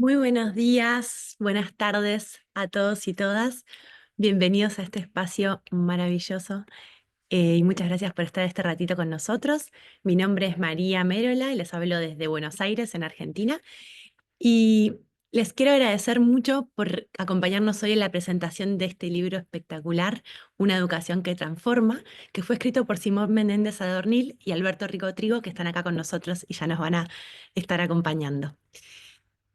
Muy buenos días, buenas tardes a todos y todas. Bienvenidos a este espacio maravilloso y muchas gracias por estar este ratito con nosotros. Mi nombre es María Mérola y les hablo desde Buenos Aires, en Argentina. Y les quiero agradecer mucho por acompañarnos hoy en la presentación de este libro espectacular, Una educación que transforma, que fue escrito por Simón Menéndez Adornil y Alberto Rico-Trigo, que están acá con nosotros y ya nos van a estar acompañando.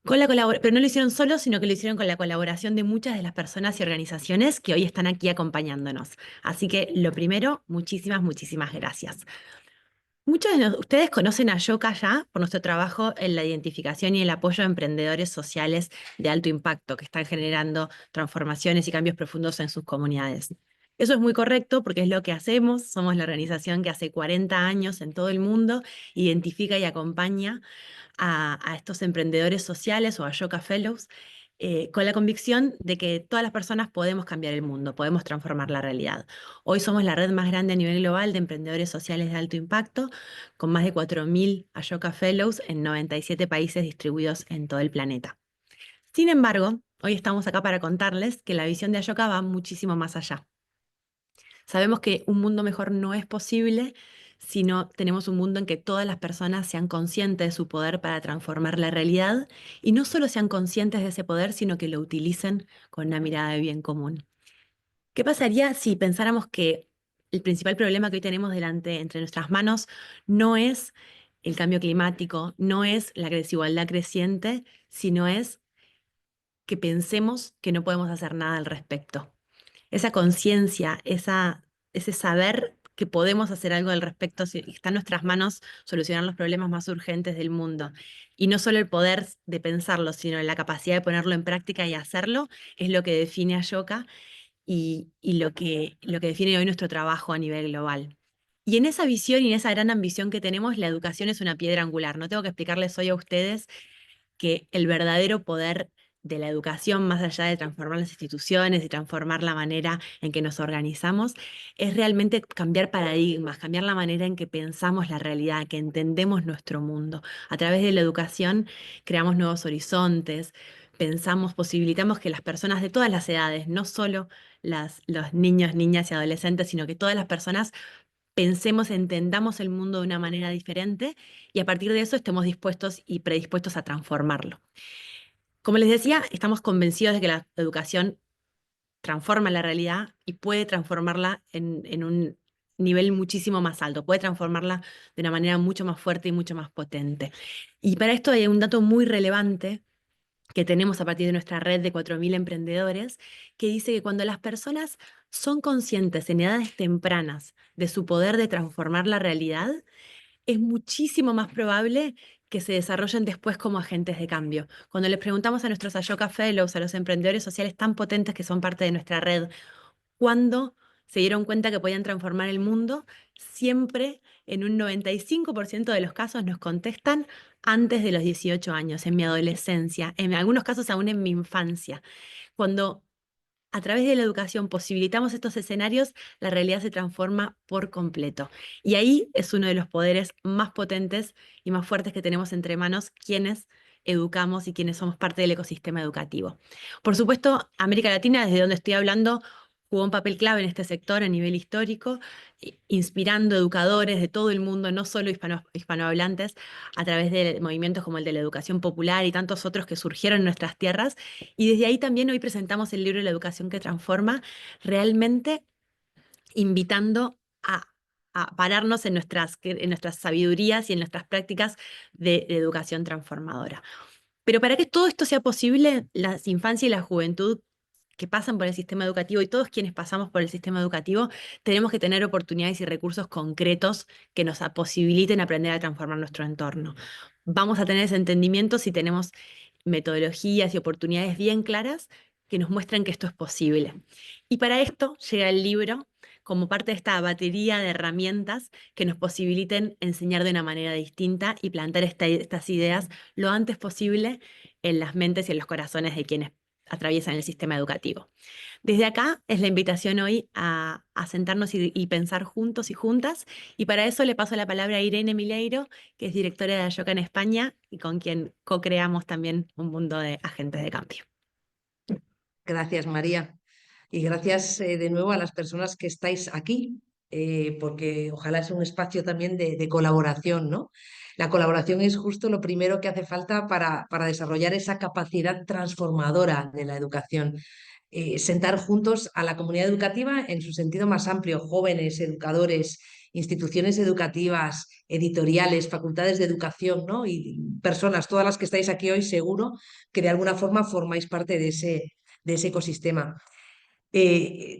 Pero no lo hicieron solos, sino que lo hicieron con la colaboración de muchas de las personas y organizaciones que hoy están aquí acompañándonos. Así que lo primero, muchísimas gracias. Muchos de ustedes conocen a Yoka ya por nuestro trabajo en la identificación y el apoyo a emprendedores sociales de alto impacto que están generando transformaciones y cambios profundos en sus comunidades. Eso es muy correcto porque es lo que hacemos. Somos la organización que hace 40 años en todo el mundo identifica y acompaña a estos emprendedores sociales o a Yoka Fellows, con la convicción de que todas las personas podemos cambiar el mundo, podemos transformar la realidad. Hoy somos la red más grande a nivel global de emprendedores sociales de alto impacto, con más de 4.000 Ashoka Fellows en 97 países distribuidos en todo el planeta. Sin embargo, hoy estamos acá para contarles que la visión de Ashoka va muchísimo más allá. Sabemos que un mundo mejor no es posible si no tenemos un mundo en que todas las personas sean conscientes de su poder para transformar la realidad y no solo sean conscientes de ese poder, sino que lo utilicen con una mirada de bien común. ¿Qué pasaría si pensáramos que el principal problema que hoy tenemos delante entre nuestras manos no es el cambio climático, no es la desigualdad creciente, sino es que pensemos que no podemos hacer nada al respecto? Esa conciencia, ese saber que podemos hacer algo al respecto, si está en nuestras manos solucionar los problemas más urgentes del mundo. Y no solo el poder de pensarlo, sino la capacidad de ponerlo en práctica y hacerlo, es lo que define a Yoka y lo que define hoy nuestro trabajo a nivel global. Y en esa visión y en esa gran ambición que tenemos, la educación es una piedra angular. No tengo que explicarles hoy a ustedes que el verdadero poder de la educación, más allá de transformar las instituciones y transformar la manera en que nos organizamos, es realmente cambiar paradigmas, cambiar la manera en que pensamos la realidad, que entendemos nuestro mundo. A través de la educación creamos nuevos horizontes, pensamos, posibilitamos que las personas de todas las edades, no solo los niños, niñas y adolescentes, sino que todas las personas pensemos, entendamos el mundo de una manera diferente y a partir de eso estemos dispuestos y predispuestos a transformarlo. Como les decía, estamos convencidos de que la educación transforma la realidad y puede transformarla en un nivel muchísimo más alto, puede transformarla de una manera mucho más fuerte y mucho más potente. Y para esto hay un dato muy relevante que tenemos a partir de nuestra red de 4.000 emprendedores, que dice que cuando las personas son conscientes en edades tempranas de su poder de transformar la realidad, es muchísimo más probable que se desarrollen después como agentes de cambio. Cuando les preguntamos a nuestros Ashoka Fellows, a los emprendedores sociales tan potentes que son parte de nuestra red, cuándo se dieron cuenta que podían transformar el mundo, siempre en un 95% de los casos nos contestan antes de los 18 años, en mi adolescencia, en algunos casos aún en mi infancia. Cuando a través de la educación posibilitamos estos escenarios, la realidad se transforma por completo. Y ahí es uno de los poderes más potentes y más fuertes que tenemos entre manos quienes educamos y quienes somos parte del ecosistema educativo. Por supuesto, América Latina, desde donde estoy hablando, jugó un papel clave en este sector a nivel histórico, inspirando educadores de todo el mundo, no solo hispanohablantes, a través de movimientos como el de la educación popular y tantos otros que surgieron en nuestras tierras, y desde ahí también hoy presentamos el libro La educación que transforma, realmente invitando a pararnos en nuestras sabidurías y en nuestras prácticas de educación transformadora. Pero para que todo esto sea posible, la infancia y la juventud que pasan por el sistema educativo y todos quienes pasamos por el sistema educativo, tenemos que tener oportunidades y recursos concretos que nos posibiliten aprender a transformar nuestro entorno. Vamos a tener ese entendimiento si tenemos metodologías y oportunidades bien claras que nos muestran que esto es posible. Y para esto llega el libro como parte de esta batería de herramientas que nos posibiliten enseñar de una manera distinta y plantar estas ideas lo antes posible en las mentes y en los corazones de quienes atraviesan el sistema educativo. Desde acá es la invitación hoy a sentarnos y pensar juntos y juntas, y para eso le paso la palabra a Irene Mileiro, que es directora de Ayoca en España y con quien co-creamos también un mundo de agentes de cambio. Gracias, María. Y gracias de nuevo a las personas que estáis aquí, porque ojalá es un espacio también de colaboración, ¿no? La colaboración es justo lo primero que hace falta para desarrollar esa capacidad transformadora de la educación. Sentar juntos a la comunidad educativa en su sentido más amplio, jóvenes, educadores, instituciones educativas, editoriales, facultades de educación, ¿no? Y personas, todas las que estáis aquí hoy, seguro que de alguna forma formáis parte de ese ecosistema.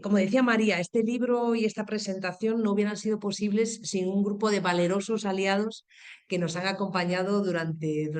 Como decía María, este libro y esta presentación no hubieran sido posibles sin un grupo de valerosos aliados que nos han acompañado durante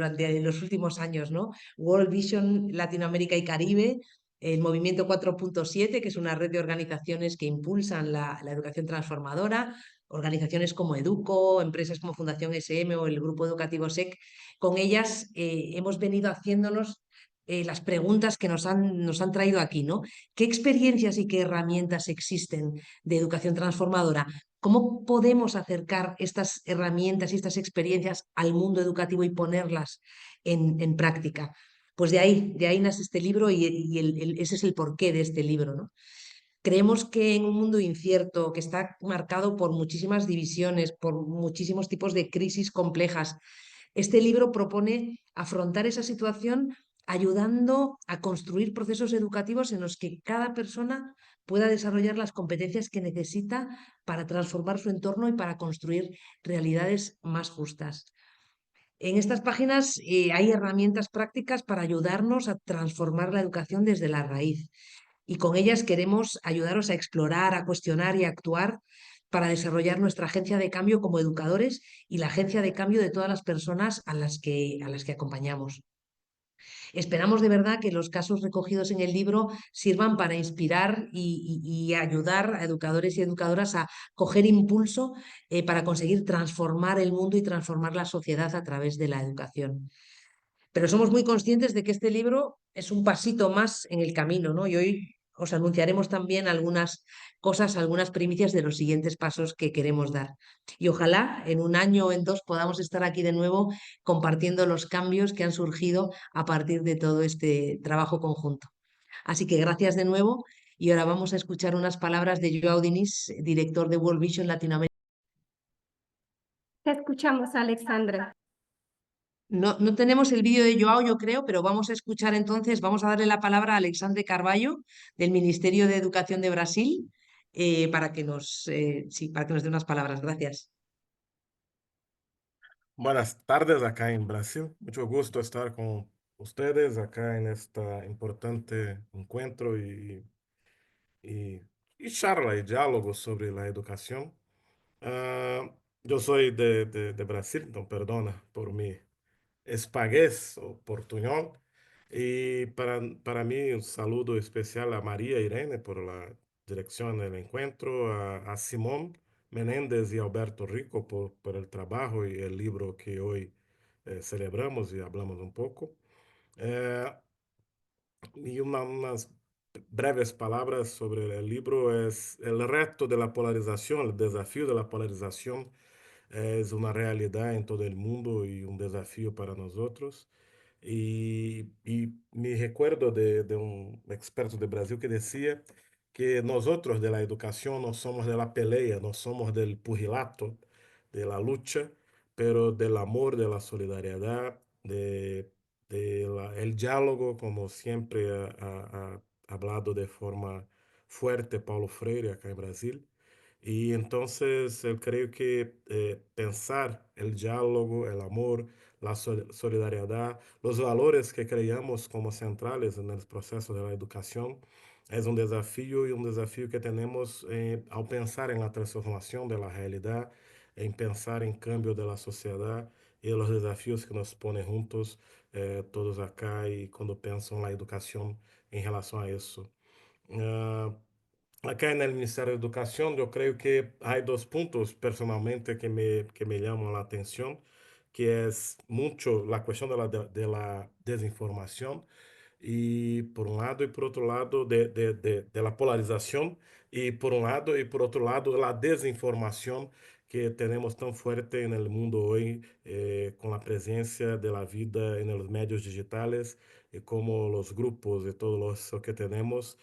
los últimos años, ¿no? World Vision Latinoamérica y Caribe, el Movimiento 4.7, que es una red de organizaciones que impulsan la educación transformadora, organizaciones como Educo, empresas como Fundación SM o el Grupo Educativo SEC. Con ellas hemos venido haciéndonos las preguntas que nos han traído aquí, ¿no? ¿Qué experiencias y qué herramientas existen de educación transformadora? ¿Cómo podemos acercar estas herramientas y estas experiencias al mundo educativo y ponerlas en práctica? Pues de ahí nace este libro y ese es el porqué de este libro, ¿no? Creemos que en un mundo incierto, que está marcado por muchísimas divisiones, por muchísimos tipos de crisis complejas, este libro propone afrontar esa situación ayudando a construir procesos educativos en los que cada persona pueda desarrollar las competencias que necesita para transformar su entorno y para construir realidades más justas. En estas páginas hay herramientas prácticas para ayudarnos a transformar la educación desde la raíz y con ellas queremos ayudaros a explorar, a cuestionar y a actuar para desarrollar nuestra agencia de cambio como educadores y la agencia de cambio de todas las personas a las que acompañamos. Esperamos de verdad que los casos recogidos en el libro sirvan para inspirar y ayudar a educadores y educadoras a coger impulso para conseguir transformar el mundo y transformar la sociedad a través de la educación. Pero somos muy conscientes de que este libro es un pasito más en el camino, ¿no? Y hoy os anunciaremos también algunas cosas, algunas primicias de los siguientes pasos que queremos dar. Y ojalá en un año o en dos podamos estar aquí de nuevo compartiendo los cambios que han surgido a partir de todo este trabajo conjunto. Así que gracias de nuevo y ahora vamos a escuchar unas palabras de Joao Diniz, director de World Vision Latinoamérica. Te escuchamos, Alexandra. No tenemos el vídeo de Joao, yo creo, pero vamos a escuchar entonces, vamos a darle la palabra a Alexandre Carballo, del Ministerio de Educación de Brasil, para que nos dé unas palabras. Gracias. Buenas tardes acá en Brasil. Mucho gusto estar con ustedes acá en este importante encuentro y, y charla y diálogo sobre la educación. Ah, yo soy de Brasil, entonces perdona por mi espagués o portuñol. Y para mí un saludo especial a María Irene por la dirección del encuentro, a Simón Menéndez y Alberto Rico por el trabajo y el libro que hoy celebramos y hablamos un poco. Eh, y unas breves palabras sobre el libro es el reto de la polarización, el desafío de la polarización es una realidad en todo el mundo y un desafío para nosotros. Y me recuerdo de un experto de Brasil que decía que nosotros de la educación no somos de la pelea, no somos del pugilato, de la lucha, pero del amor, de la solidaridad, el diálogo, como siempre ha hablado de forma fuerte Paulo Freire acá en Brasil. Y entonces yo creo que pensar el diálogo, el amor, la solidaridad, los valores que creamos como centrales en el proceso de la educación es un desafío y un desafío que tenemos al pensar en la transformación de la realidad, en pensar en cambio de la sociedad y los desafíos que nos ponen juntos todos acá y cuando pienso en la educación en relación a eso. Ah, acá en el Ministerio de Educación yo creo que hay dos puntos personalmente que me llaman la atención, que es mucho la cuestión de la desinformación y por un lado y por otro lado de la polarización, y por un lado y por otro lado la desinformación que tenemos tan fuerte en el mundo hoy, con la presencia de la vida en los medios digitales, y como los grupos y todo eso que tenemos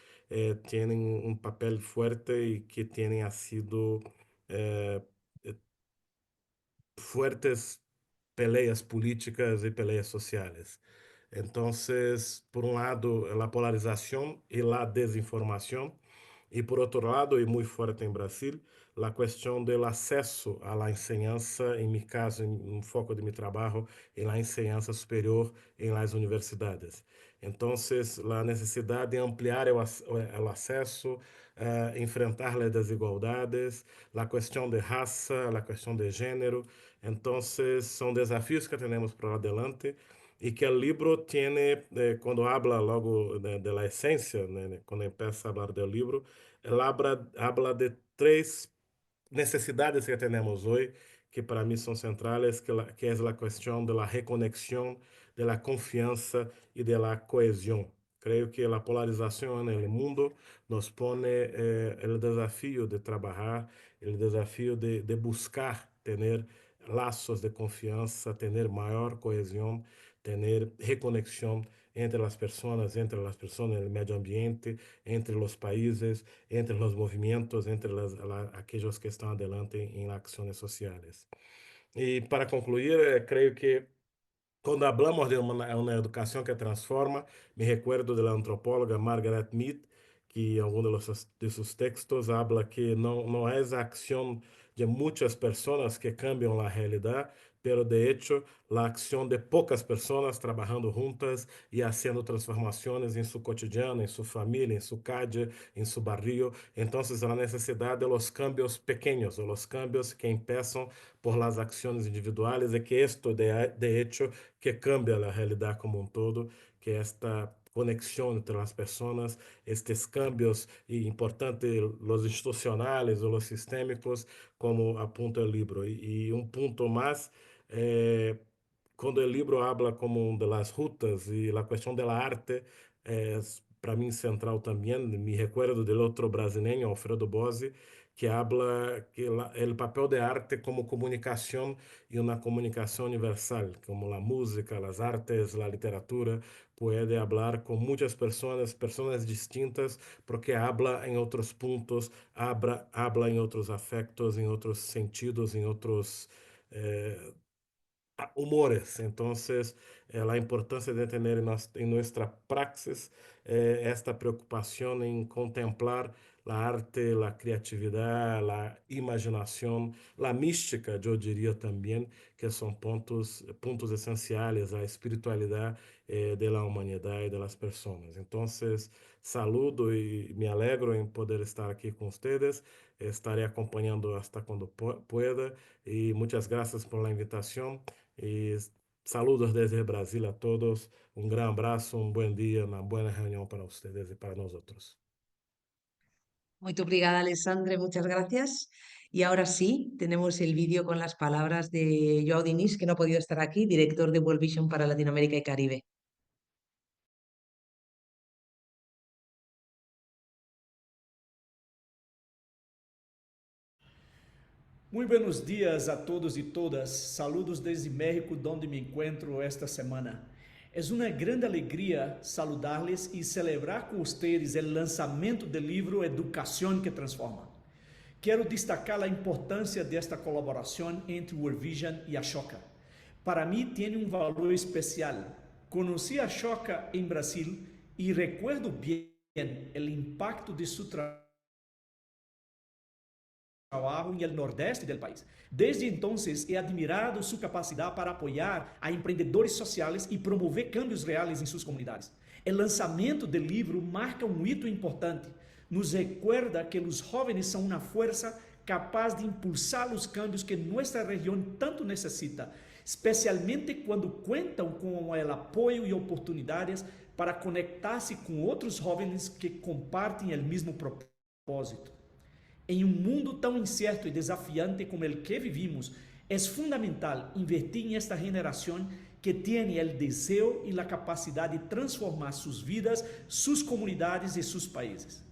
tienen un papel fuerte y que tienen sido eh, eh, fuertes peleas políticas y peleas sociales. Entonces, por un lado, la polarización y la desinformación, y por otro lado, y muy fuerte en Brasil, la cuestión del acceso a la enseñanza, en mi caso, en un foco de mi trabajo, en la enseñanza superior en las universidades. Entonces, la necesidad de ampliar el acceso, enfrentar las desigualdades, la cuestión de raza, la cuestión de género. Entonces, son desafíos que tenemos por adelante y que el libro tiene, cuando habla luego de la esencia, né, cuando empieza a hablar del libro, él habla de tres necesidades que tenemos hoy, que para mí son centrales, que es la cuestión de la reconexión, de la confianza y de la cohesión. Creo que la polarización en el mundo nos pone el desafío de trabajar, el desafío de buscar tener lazos de confianza, tener mayor cohesión, tener reconexión entre las personas en el medio ambiente, entre los países, entre los movimientos, entre aquellos que están adelante en las acciones sociales. Y para concluir, creo que cuando hablamos de una educación que transforma, me recuerdo de la antropóloga Margaret Mead, que en alguno de sus textos habla que no es la acción de muchas personas que cambian la realidad, pero de hecho la acción de pocas personas trabajando juntas y haciendo transformaciones en su cotidiano, en su familia, en su calle, en su barrio. Entonces la necesidad de los cambios pequeños, o los cambios que empiezan por las acciones individuales, de que esto de hecho que cambia a realidade como um todo, que esta conexão entre as pessoas, estes cambios importantes, os institucionais ou os sistêmicos, como apunta o livro. E um ponto mais, quando o livro habla como de las rutas e a questão da arte, é para mim central também. Me recuerdo do outro brasileiro, Alfredo Bossi, que habla que o papel de arte como comunicação e uma comunicação universal, como a música, as artes, a literatura, pode hablar com muitas pessoas distintas, porque habla em outros pontos, habla em outros afectos, em outros sentidos, em outros humores. Entonces, la importancia de tener en nuestra praxis esta preocupación en contemplar la arte, la creatividad, la imaginación, la mística, yo diría también, que son puntos esenciales a la espiritualidad de la humanidad y de las personas. Entonces, saludo y me alegro en poder estar aquí con ustedes. Estaré acompañando hasta cuando pueda y muchas gracias por la invitación. Y saludos desde Brasil a todos. Un gran abrazo, un buen día, una buena reunión para ustedes y para nosotros. Muy obrigada, Alessandra, muchas gracias. Y ahora sí, tenemos el vídeo con las palabras de Joao Diniz, que no ha podido estar aquí, director de World Vision para Latinoamérica y Caribe. Muy buenos días a todos y todas. Saludos desde México, donde me encuentro esta semana. Es una grande alegría saludarles y celebrar con ustedes el lanzamiento del libro Educación que Transforma. Quero destacar a importância desta colaboração entre World Vision e Ashoka. Para mim, tem um valor especial. Conheci a Ashoka em Brasil e recuerdo bem o impacto de seu trabalho en el nordeste del país. Desde entonces he admirado su capacidad para apoyar a empreendedores sociales y promover cambios reales en sus comunidades. El lanzamiento del libro marca un hito importante. Nos recuerda que los jóvenes son una fuerza capaz de impulsar los cambios que nuestra región tanto necesita, especialmente cuando cuentan con el apoyo y oportunidades para conectarse con otros jóvenes que comparten el mismo propósito. Em um mundo tão incerto e desafiante como o que vivimos, é fundamental invertir em esta geração que tiene el deseo y la capacidad de transformar sus vidas, sus comunidades y sus países.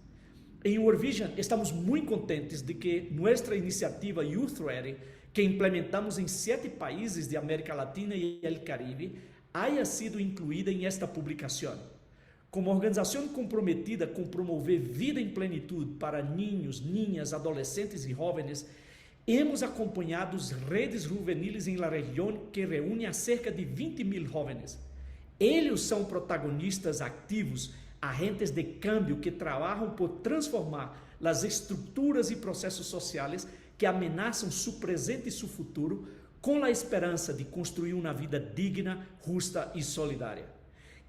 En World Vision estamos muy contentes de que nuestra iniciativa Youth Ready, que implementamos en 7 países de América Latina y el Caribe, haya sido incluída en esta publicación. Como organización comprometida con promover vida en plenitud para niños, niñas, adolescentes y jóvenes, hemos acompañado redes juveniles en la región que reúne a cerca de 20.000 jóvenes. Ellos son protagonistas activos, agentes de cambio que trabajan por transformar las estructuras y procesos sociales que amenazan su presente y su futuro con la esperanza de construir una vida digna, justa y solidaria.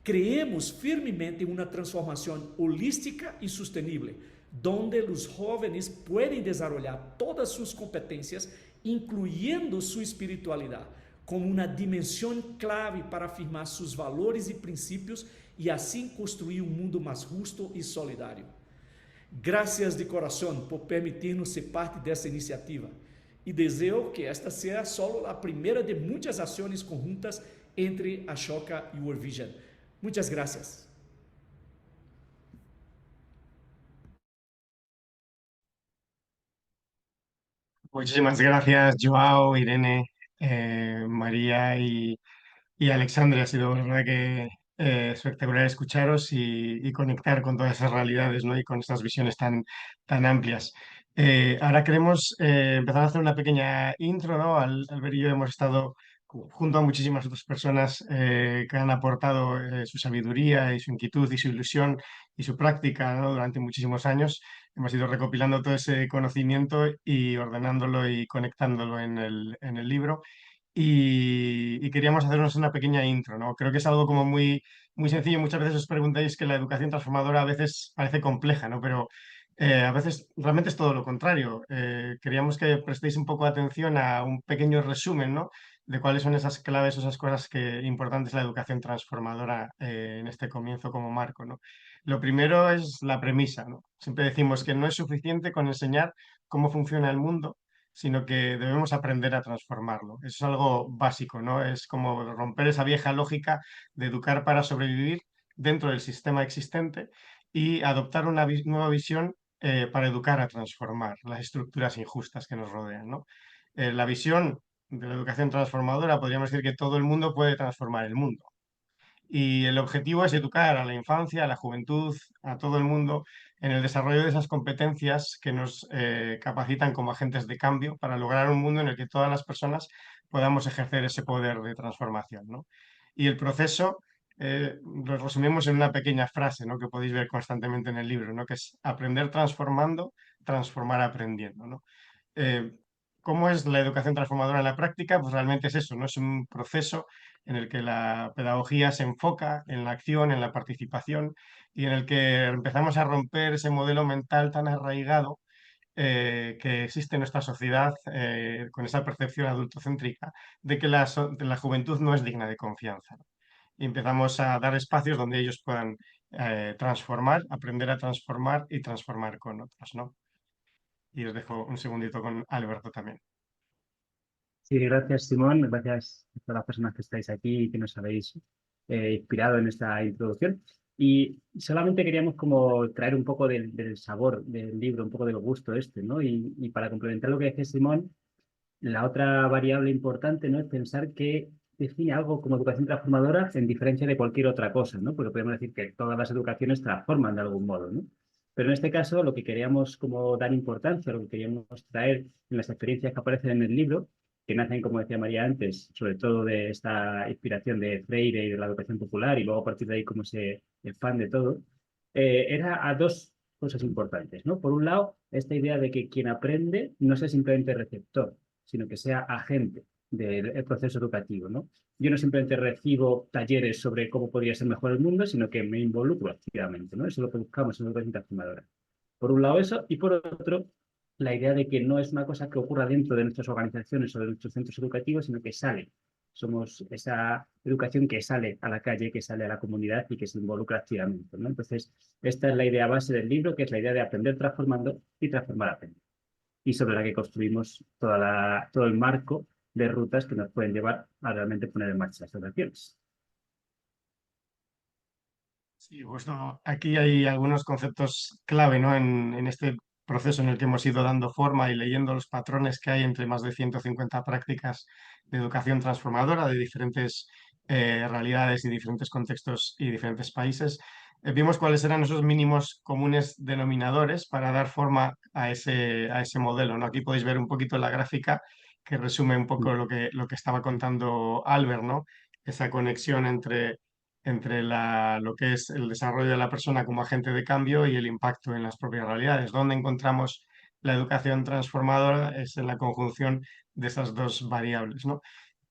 Creemos firmemente en una transformación holística y sostenible, donde los jóvenes pueden desarrollar todas sus competencias, incluyendo su espiritualidad, como una dimensión clave para afirmar sus valores y principios y así construir un mundo más justo y solidario. Gracias de corazón por permitirnos ser parte de esta iniciativa y deseo que esta sea solo la primera de muchas acciones conjuntas entre Ashoka y World Vision. Muchas gracias. Muchísimas gracias, Joao, Irene, María y Alexandre. Ha sido verdad que espectacular escucharos y conectar con todas esas realidades, ¿no? Y con estas visiones tan amplias. Ahora queremos empezar a hacer una pequeña intro, ¿no? Albert y yo hemos estado junto a muchísimas otras personas que han aportado su sabiduría y su inquietud y su ilusión y su práctica, ¿no? Durante muchísimos años. Hemos ido recopilando todo ese conocimiento y ordenándolo y conectándolo en el libro. Y queríamos hacernos una pequeña intro, ¿no? Creo que es algo como muy sencillo. Muchas veces os preguntáis que la educación transformadora a veces parece compleja, ¿no? Pero a veces realmente es todo lo contrario. Queríamos que prestéis un poco de atención a un pequeño resumen, ¿no? De cuáles son esas claves, esas cosas importantes de la educación transformadora en este comienzo como marco, ¿no? Lo primero es la premisa, ¿no? Siempre decimos que no es suficiente con enseñar cómo funciona el mundo, sino que debemos aprender a transformarlo. Eso es algo básico, ¿no? Es como romper esa vieja lógica de educar para sobrevivir dentro del sistema existente y adoptar una nueva visión para educar a transformar las estructuras injustas que nos rodean, ¿no? La visión de la educación transformadora, podríamos decir que todo el mundo puede transformar el mundo. Y el objetivo es educar a la infancia, a la juventud, a todo el mundo en el desarrollo de esas competencias que nos capacitan como agentes de cambio para lograr un mundo en el que todas las personas podamos ejercer ese poder de transformación, ¿no? Y el proceso lo resumimos en una pequeña frase, ¿no? Que podéis ver constantemente en el libro, ¿no? Que es aprender transformando, transformar aprendiendo, ¿no? Eh, ¿Cómo es la educación transformadora en la práctica? Pues realmente es eso, ¿no? Es un proceso en el que la pedagogía se enfoca en la acción, en la participación y en el que empezamos a romper ese modelo mental tan arraigado que existe en nuestra sociedad con esa percepción adultocéntrica de que de la juventud no es digna de confianza, ¿no? Y empezamos a dar espacios donde ellos puedan transformar, aprender a transformar y transformar con otros, ¿no? Y os dejo un segundito con Alberto también. Sí, gracias Simón, gracias a todas las personas que estáis aquí y que nos habéis inspirado en esta introducción. Y solamente queríamos como traer un poco del sabor del libro, un poco del gusto este, ¿no? Y para complementar lo que dice Simón, la otra variable importante, ¿no? Es pensar que define algo como educación transformadora en diferencia de cualquier otra cosa, ¿no? Porque podemos decir que todas las educaciones transforman de algún modo, ¿no? Pero en este caso lo que queríamos como dar importancia, lo que queríamos traer en las experiencias que aparecen en el libro, que nacen, como decía María antes, sobre todo de esta inspiración de Freire y de la educación popular, y luego a partir de ahí como el fan de todo, era a dos cosas importantes, ¿no? Por un lado, esta idea de que quien aprende no sea simplemente receptor, sino que sea agente del proceso educativo, ¿no? Yo no simplemente recibo talleres sobre cómo podría ser mejor el mundo, sino que me involucro activamente, ¿no? Eso es lo que buscamos en la educación transformadora. Por un lado eso, y por otro, la idea de que no es una cosa que ocurra dentro de nuestras organizaciones o de nuestros centros educativos, sino que sale. Somos esa educación que sale a la calle, que sale a la comunidad y que se involucra activamente, ¿no? Entonces, esta es la idea base del libro, que es la idea de aprender transformando y transformar aprendiendo. Y sobre la que construimos todo el marco de rutas que nos pueden llevar a realmente poner en marcha estas acciones. Sí, justo aquí hay algunos conceptos clave, ¿no? En este proceso en el que hemos ido dando forma y leyendo los patrones que hay entre más de 150 prácticas de educación transformadora de diferentes realidades y diferentes contextos y diferentes países. Vimos cuáles eran esos mínimos comunes denominadores para dar forma a ese modelo, ¿no? Aquí podéis ver un poquito la gráfica que resume un poco lo que estaba contando Albert, ¿no? Esa conexión entre lo que es el desarrollo de la persona como agente de cambio y el impacto en las propias realidades. Donde encontramos la educación transformadora es en la conjunción de esas dos variables, ¿no?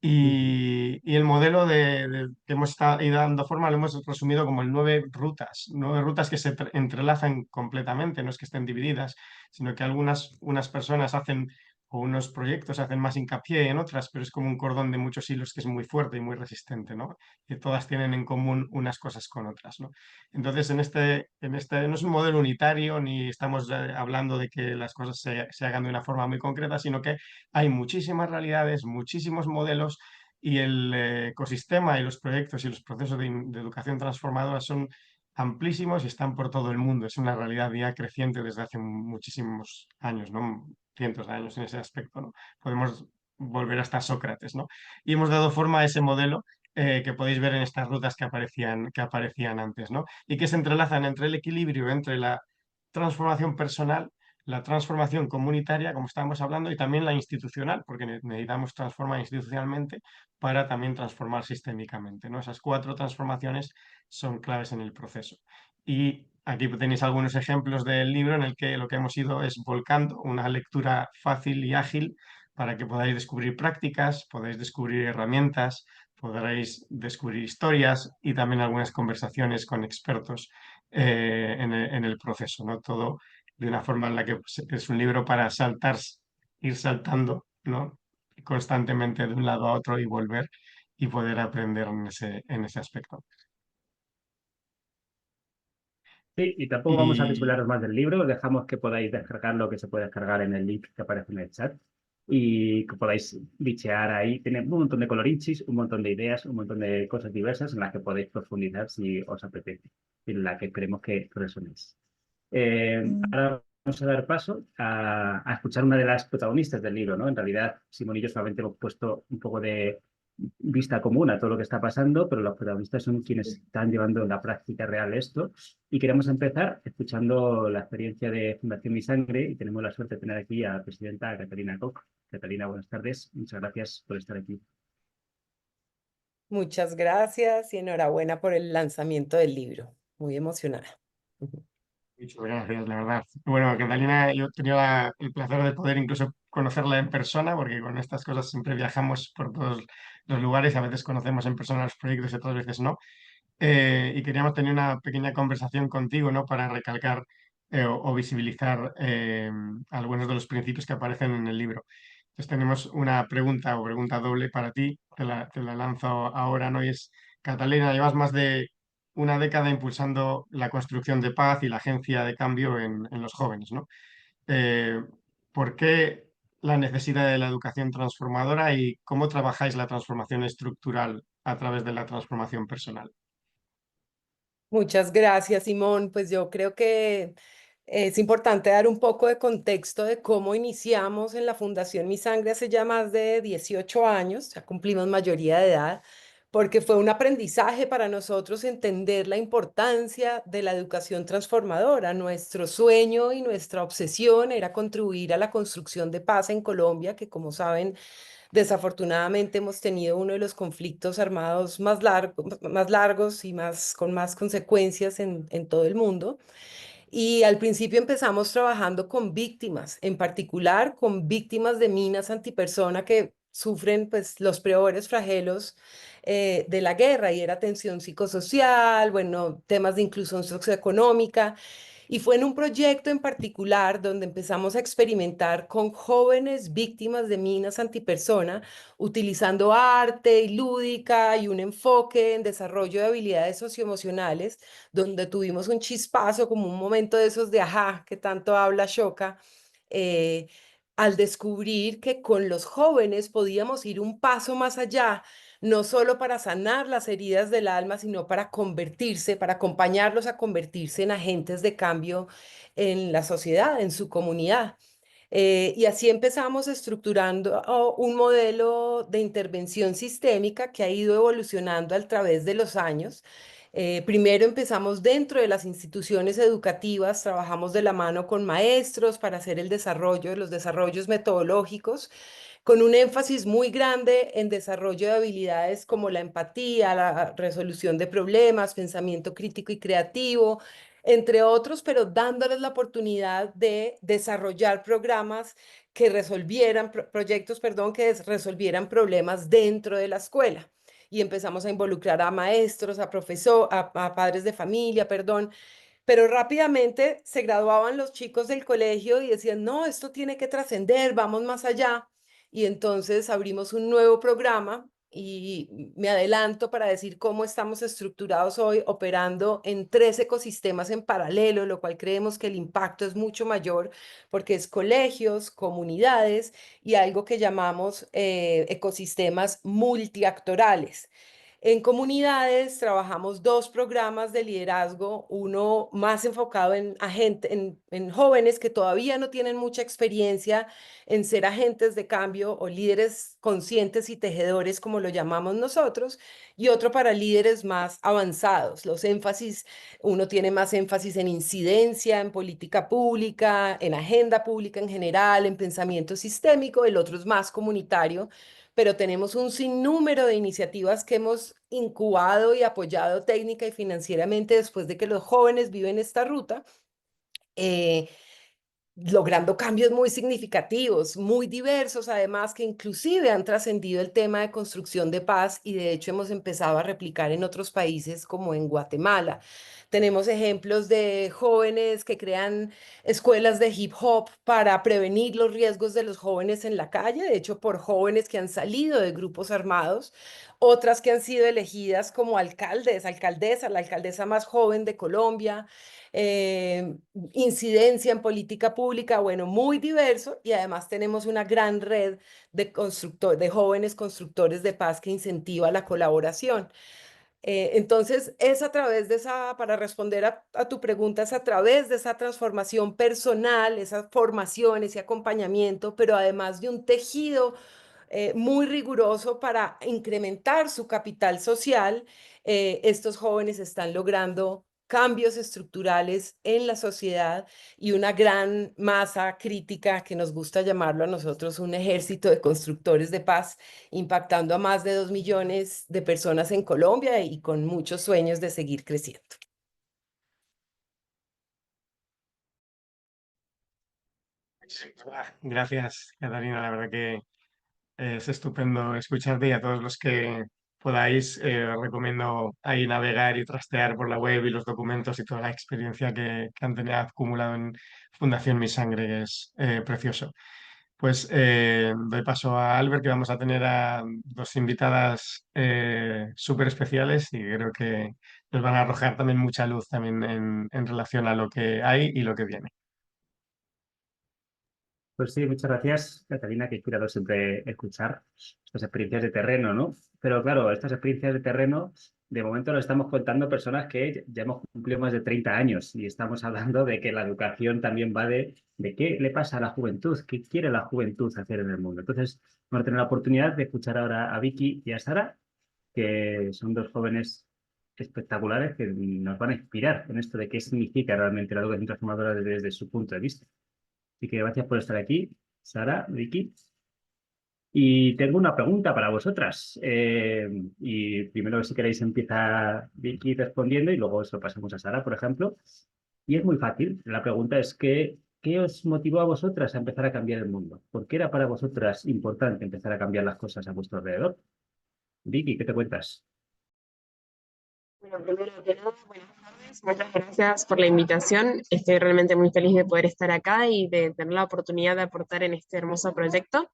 Y el modelo que hemos ido dando forma lo hemos resumido como en nueve rutas que se entrelazan completamente, no es que estén divididas, sino que unas personas hacen o unos proyectos hacen más hincapié en otras, pero es como un cordón de muchos hilos que es muy fuerte y muy resistente, ¿no? Que todas tienen en común unas cosas con otras, ¿no? Entonces, en este no es un modelo unitario ni estamos hablando de que las cosas se hagan de una forma muy concreta, sino que hay muchísimas realidades, muchísimos modelos y el ecosistema y los proyectos y los procesos de educación transformadora son amplísimos y están por todo el mundo. Es una realidad ya creciente desde hace muchísimos años, ¿no? Cientos de años en ese aspecto, ¿no? Podemos volver hasta Sócrates, ¿no? Y hemos dado forma a ese modelo que podéis ver en estas rutas que aparecían antes, ¿no? Y que se entrelazan entre el equilibrio entre la transformación personal, la transformación comunitaria, como estábamos hablando, y también la institucional, porque necesitamos transformar institucionalmente para también transformar sistémicamente, ¿no? Esas cuatro transformaciones son claves en el proceso. Y aquí tenéis algunos ejemplos del libro en el que lo que hemos ido es volcando una lectura fácil y ágil para que podáis descubrir prácticas, podáis descubrir herramientas, podréis descubrir historias y también algunas conversaciones con expertos en el proceso, ¿no? Todo de una forma en la que es un libro para ir saltando, ¿no? Constantemente de un lado a otro y volver y poder aprender en ese aspecto. Sí, y tampoco vamos a Y desvelaros más del libro, dejamos que podáis descargar lo que se puede descargar en el link que aparece en el chat y que podáis bichear ahí. Tiene un montón de colorinchis, un montón de ideas, un montón de cosas diversas en las que podéis profundizar si os apetece y en la que esperemos que resonéis. Ahora vamos a dar paso a escuchar una de las protagonistas del libro, ¿no? En realidad, Simón y yo solamente hemos puesto un poco de vista común a todo lo que está pasando, pero los protagonistas son quienes están llevando en la práctica real esto. Y queremos empezar escuchando la experiencia de Fundación Mi Sangre y tenemos la suerte de tener aquí a la presidenta Catalina Koch. Catalina, buenas tardes. Muchas gracias por estar aquí. Muchas gracias y enhorabuena por el lanzamiento del libro. Muy emocionada. Ujú. muchas gracias, la verdad. Bueno, Catalina, yo he tenido el placer de poder incluso conocerla en persona, porque con estas cosas siempre viajamos por todos los lugares, a veces conocemos en persona los proyectos y otras veces no. Y queríamos tener una pequeña conversación contigo, ¿no? Para recalcar o visibilizar algunos de los principios que aparecen en el libro. Entonces tenemos una pregunta o pregunta doble para ti, te la lanzo ahora, ¿no? Y es, Catalina, llevas más de una década impulsando la construcción de paz y la agencia de cambio en los jóvenes, ¿no? Eh, ¿Por qué la necesidad de la educación transformadora y cómo trabajáis la transformación estructural a través de la transformación personal? Muchas gracias, Simón. Pues yo creo que es importante dar un poco de contexto de cómo iniciamos en la Fundación Mi Sangre hace ya más de 18 años, ya cumplimos mayoría de edad, porque fue un aprendizaje para nosotros entender la importancia de la educación transformadora. Nuestro sueño y nuestra obsesión era contribuir a la construcción de paz en Colombia, que como saben, desafortunadamente hemos tenido uno de los conflictos armados más largos y con más consecuencias en todo el mundo. Y al principio empezamos trabajando con víctimas, en particular con víctimas de minas antipersona que sufren pues los peores flagelos de la guerra y era tensión psicosocial, bueno, temas de inclusión socioeconómica. Y fue en un proyecto en particular donde empezamos a experimentar con jóvenes víctimas de minas antipersona, utilizando arte y lúdica y un enfoque en desarrollo de habilidades socioemocionales, donde tuvimos un chispazo, como un momento de esos de ajá, que tanto habla Shoka, eh, al descubrir que con los jóvenes podíamos ir un paso más allá, no solo para sanar las heridas del alma, sino para convertirse, para acompañarlos a convertirse en agentes de cambio en la sociedad, en su comunidad. Y así empezamos estructurando un modelo de intervención sistémica que ha ido evolucionando a través de los años. Primero empezamos dentro de las instituciones educativas, trabajamos de la mano con maestros para hacer el desarrollo, los desarrollos metodológicos, con un énfasis muy grande en desarrollo de habilidades como la empatía, la resolución de problemas, pensamiento crítico y creativo, entre otros, pero dándoles la oportunidad de desarrollar programas que resolvieran, proyectos, perdón, que resolvieran problemas dentro de la escuela. Y empezamos a involucrar a maestros, a profesores, a padres de familia, perdón, pero rápidamente se graduaban los chicos del colegio y decían, no, esto tiene que trascender, vamos más allá. Y entonces abrimos un nuevo programa y me adelanto para decir cómo estamos estructurados hoy, operando en 3 ecosistemas en paralelo, lo cual creemos que el impacto es mucho mayor porque es colegios, comunidades y algo que llamamos ecosistemas multiactorales. En comunidades trabajamos 2 programas de liderazgo, uno más enfocado en, en jóvenes que todavía no tienen mucha experiencia en ser agentes de cambio o líderes conscientes y tejedores, como lo llamamos nosotros, y otro para líderes más avanzados. Los énfasis, uno tiene más énfasis en incidencia, en política pública, en agenda pública en general, en pensamiento sistémico, el otro es más comunitario, pero tenemos un sinnúmero de iniciativas que hemos incubado y apoyado técnica y financieramente después de que los jóvenes viven esta ruta, logrando cambios muy significativos, muy diversos, además que inclusive han trascendido el tema de construcción de paz y de hecho hemos empezado a replicar en otros países como en Guatemala. Tenemos ejemplos de jóvenes que crean escuelas de hip hop para prevenir los riesgos de los jóvenes en la calle, de hecho por jóvenes que han salido de grupos armados, otras que han sido elegidas como alcaldes, alcaldesa, la alcaldesa más joven de Colombia, incidencia en política pública, bueno, muy diverso y además tenemos una gran red de jóvenes constructores de paz que incentiva la colaboración. Entonces, es a través de esa, para responder a tu pregunta, es a través de esa transformación personal, esa formación, ese acompañamiento, pero además de un tejido muy riguroso para incrementar su capital social, estos jóvenes están logrando cambios estructurales en la sociedad y una gran masa crítica, que nos gusta llamarlo a nosotros un ejército de constructores de paz, impactando a más de 2 millones de personas en Colombia y con muchos sueños de seguir creciendo. Gracias, Catalina. La verdad que es estupendo escucharte y a todos los que podáis, recomiendo ahí navegar y trastear por la web y los documentos y toda la experiencia que han tenido acumulado en Fundación Mi Sangre, que es precioso. Pues doy paso a Albert, que vamos a tener a 2 invitadas súper especiales y creo que nos van a arrojar también mucha luz también en relación a lo que hay y lo que viene. Pues sí, muchas gracias, Catalina, que he inspirado siempre escuchar estas experiencias de terreno, ¿no? Pero claro, estas experiencias de terreno, de momento lo estamos contando personas que ya hemos cumplido más de 30 años y estamos hablando de que la educación también va de qué le pasa a la juventud, qué quiere la juventud hacer en el mundo. Entonces, vamos a tener la oportunidad de escuchar ahora a Vicky y a Sara, que son 2 jóvenes espectaculares que nos van a inspirar en esto de qué significa realmente la educación transformadora desde su punto de vista. Así que gracias por estar aquí, Sara, Vicky. Y tengo una pregunta para vosotras. Y primero, si queréis, empieza Vicky respondiendo y luego se lo pasamos a Sara, por ejemplo. Y es muy fácil. La pregunta es ¿qué os motivó a vosotras a empezar a cambiar el mundo? ¿Por qué era para vosotras importante empezar a cambiar las cosas a vuestro alrededor? Vicky, ¿qué te cuentas? Bueno, primero que nada, buenas tardes. Muchas gracias por la invitación. Estoy realmente muy feliz de poder estar acá y de tener la oportunidad de aportar en este hermoso proyecto.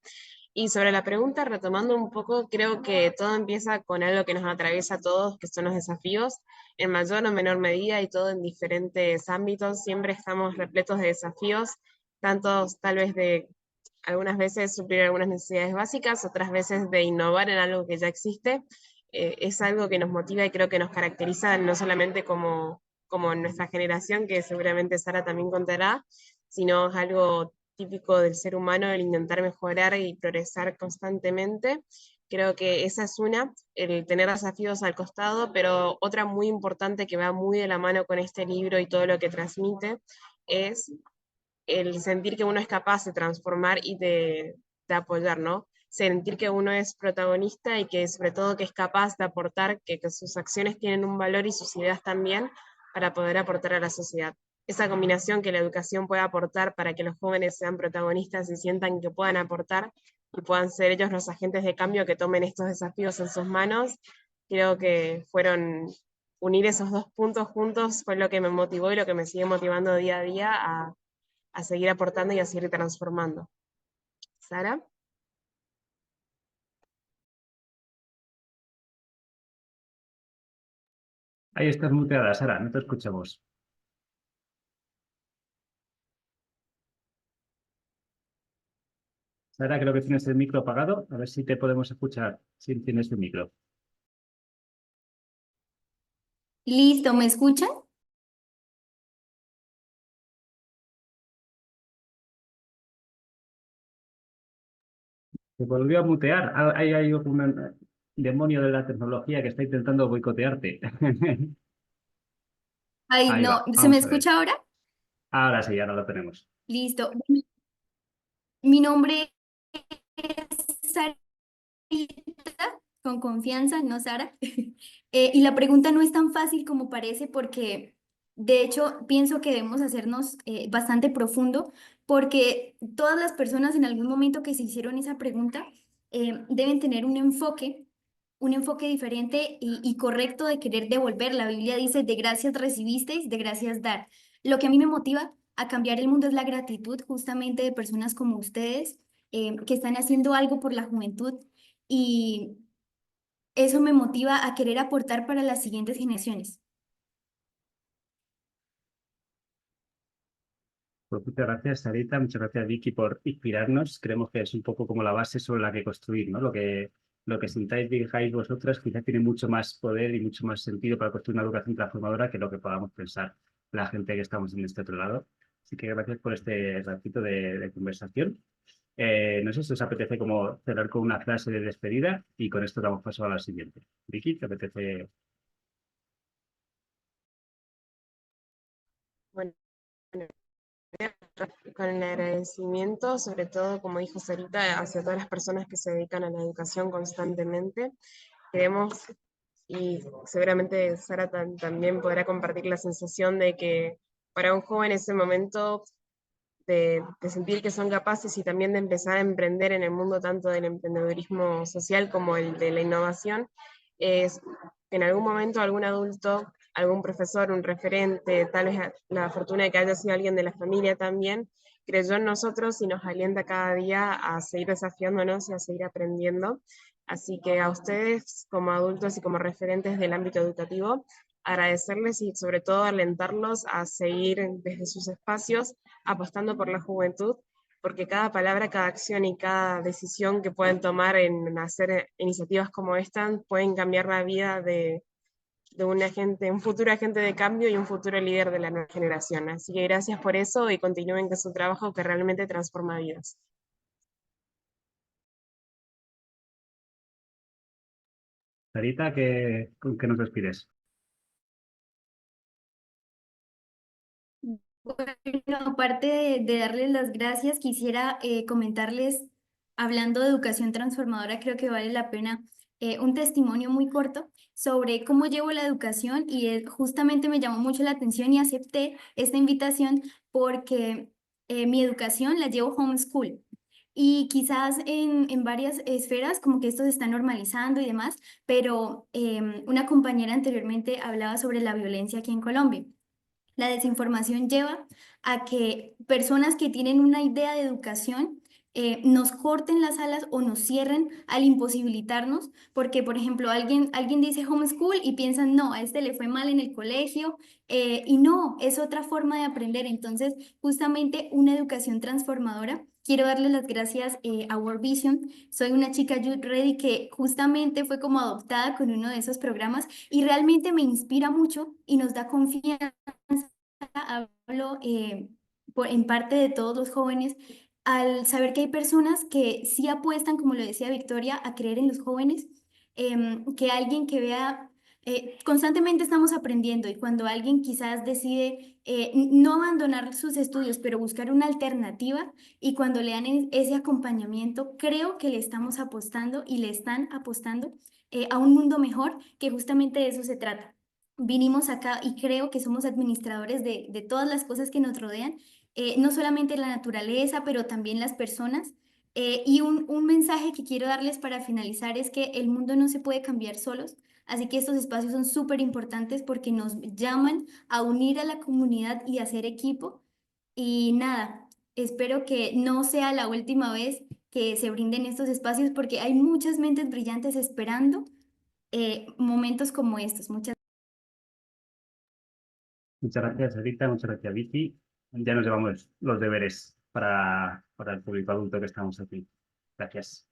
Y sobre la pregunta, retomando un poco, creo que todo empieza con algo que nos atraviesa a todos, que son los desafíos, en mayor o menor medida y todo en diferentes ámbitos. Siempre estamos repletos de desafíos, tantos tal vez de algunas veces suplir algunas necesidades básicas, otras veces de innovar en algo que ya existe. Es algo que nos motiva y creo que nos caracteriza no solamente como nuestra generación, que seguramente Sara también contará, sino es algo típico del ser humano, el intentar mejorar y progresar constantemente. Creo que esa es una, el tener desafíos al costado, pero otra muy importante que va muy de la mano con este libro y todo lo que transmite es el sentir que uno es capaz de transformar y de apoyar, ¿no? Sentir que uno es protagonista y que sobre todo que es capaz de aportar, que sus acciones tienen un valor y sus ideas también para poder aportar a la sociedad. Esa combinación que la educación puede aportar para que los jóvenes sean protagonistas y sientan que puedan aportar y puedan ser ellos los agentes de cambio que tomen estos desafíos en sus manos, creo que fueron unir esos dos puntos juntos fue lo que me motivó y lo que me sigue motivando día a día a seguir aportando y a seguir transformando. Sara. Ahí estás muteada, Sara, no te escuchamos. Sara, creo que tienes el micro apagado. A ver si te podemos escuchar si tienes el micro. Listo, ¿me escuchan? Se volvió a mutear. Hay un demonio de la tecnología que está intentando boicotearte. Ay, Ahí no, va, ¿se me vamos a ver. escucha ahora? Ahora sí, ahora lo tenemos. Listo. Mi nombre es Sarita, con confianza, no Sara. Y la pregunta no es tan fácil como parece porque, de hecho, pienso que debemos hacernos bastante profundo porque todas las personas en algún momento que se hicieron esa pregunta deben tener un enfoque diferente y correcto de querer devolver. La Biblia dice, de gracias recibisteis, de gracias dar. Lo que a mí me motiva a cambiar el mundo es la gratitud justamente de personas como ustedes que están haciendo algo por la juventud y eso me motiva a querer aportar para las siguientes generaciones. Pues muchas gracias, Sarita. Muchas gracias, Vicky, por inspirarnos. Creemos que es un poco como la base sobre la que construir, ¿no? Lo que sintáis, digáis vosotras, quizás tiene mucho más poder y mucho más sentido para construir una educación transformadora que lo que podamos pensar la gente que estamos en este otro lado. Así que gracias por este ratito de conversación. No sé si os apetece como cerrar con una frase de despedida y con esto damos paso a la siguiente. Vicky, ¿te apetece? Bueno, con el agradecimiento, sobre todo, como dijo Sarita, hacia todas las personas que se dedican a la educación constantemente. Creemos, y seguramente Sara también podrá compartir la sensación de que para un joven ese momento de sentir que son capaces y también de empezar a emprender en el mundo tanto del emprendedurismo social como el de la innovación, es que en algún momento algún adulto, algún profesor, un referente, tal vez la fortuna de que haya sido alguien de la familia también, creyó en nosotros y nos alienta cada día a seguir desafiándonos y a seguir aprendiendo. Así que a ustedes como adultos y como referentes del ámbito educativo, agradecerles y sobre todo alentarlos a seguir desde sus espacios apostando por la juventud, porque cada palabra, cada acción y cada decisión que pueden tomar en hacer iniciativas como esta pueden cambiar la vida de un futuro agente de cambio y un futuro líder de la nueva generación. Así que gracias por eso y continúen con su trabajo que realmente transforma vidas. Sarita, ¿con qué nos despides? Bueno, aparte de darles las gracias, quisiera comentarles, hablando de educación transformadora, creo que vale la pena un testimonio muy corto sobre cómo llevo la educación y justamente me llamó mucho la atención y acepté esta invitación porque mi educación la llevo homeschool. Y quizás en varias esferas como que esto se está normalizando y demás, pero una compañera anteriormente hablaba sobre la violencia aquí en Colombia. La desinformación lleva a que personas que tienen una idea de educación nos corten las alas o nos cierren al imposibilitarnos, porque, por ejemplo, alguien dice homeschool y piensan, no, a este le fue mal en el colegio, y no, es otra forma de aprender. Entonces, justamente una educación transformadora. Quiero darle las gracias a World Vision. Soy una chica Youth Ready que justamente fue como adoptada con uno de esos programas y realmente me inspira mucho y nos da confianza. Hablo en parte de todos los jóvenes al saber que hay personas que sí apuestan, como lo decía Victoria, a creer en los jóvenes, que alguien que vea, constantemente estamos aprendiendo y cuando alguien quizás decide no abandonar sus estudios, pero buscar una alternativa y cuando le dan ese acompañamiento, creo que le estamos apostando y le están apostando a un mundo mejor, que justamente de eso se trata. Vinimos acá y creo que somos administradores de todas las cosas que nos rodean, no solamente la naturaleza, pero también las personas. Y un mensaje que quiero darles para finalizar es que el mundo no se puede cambiar solos, así que estos espacios son súper importantes porque nos llaman a unir a la comunidad y a hacer equipo. Y nada, espero que no sea la última vez que se brinden estos espacios porque hay muchas mentes brillantes esperando momentos como estos. Muchas gracias, Sarita, muchas gracias, Vicky. Ya nos llevamos los deberes para el público adulto que estamos aquí. Gracias.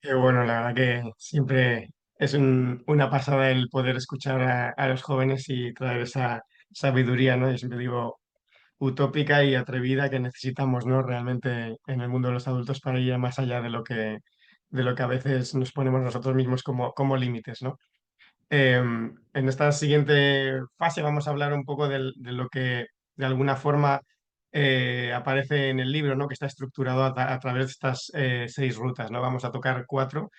Bueno, la verdad que siempre es una pasada el poder escuchar a los jóvenes y traer esa sabiduría, ¿no? Yo siempre digo utópica y atrevida que necesitamos, ¿no? Realmente en el mundo de los adultos para ir más allá de lo que a veces nos ponemos nosotros mismos como límites, ¿no? En esta siguiente fase vamos a hablar un poco de lo que de alguna forma aparece en el libro, ¿no? Que está estructurado a través de estas 6 rutas, ¿no? Vamos a tocar 4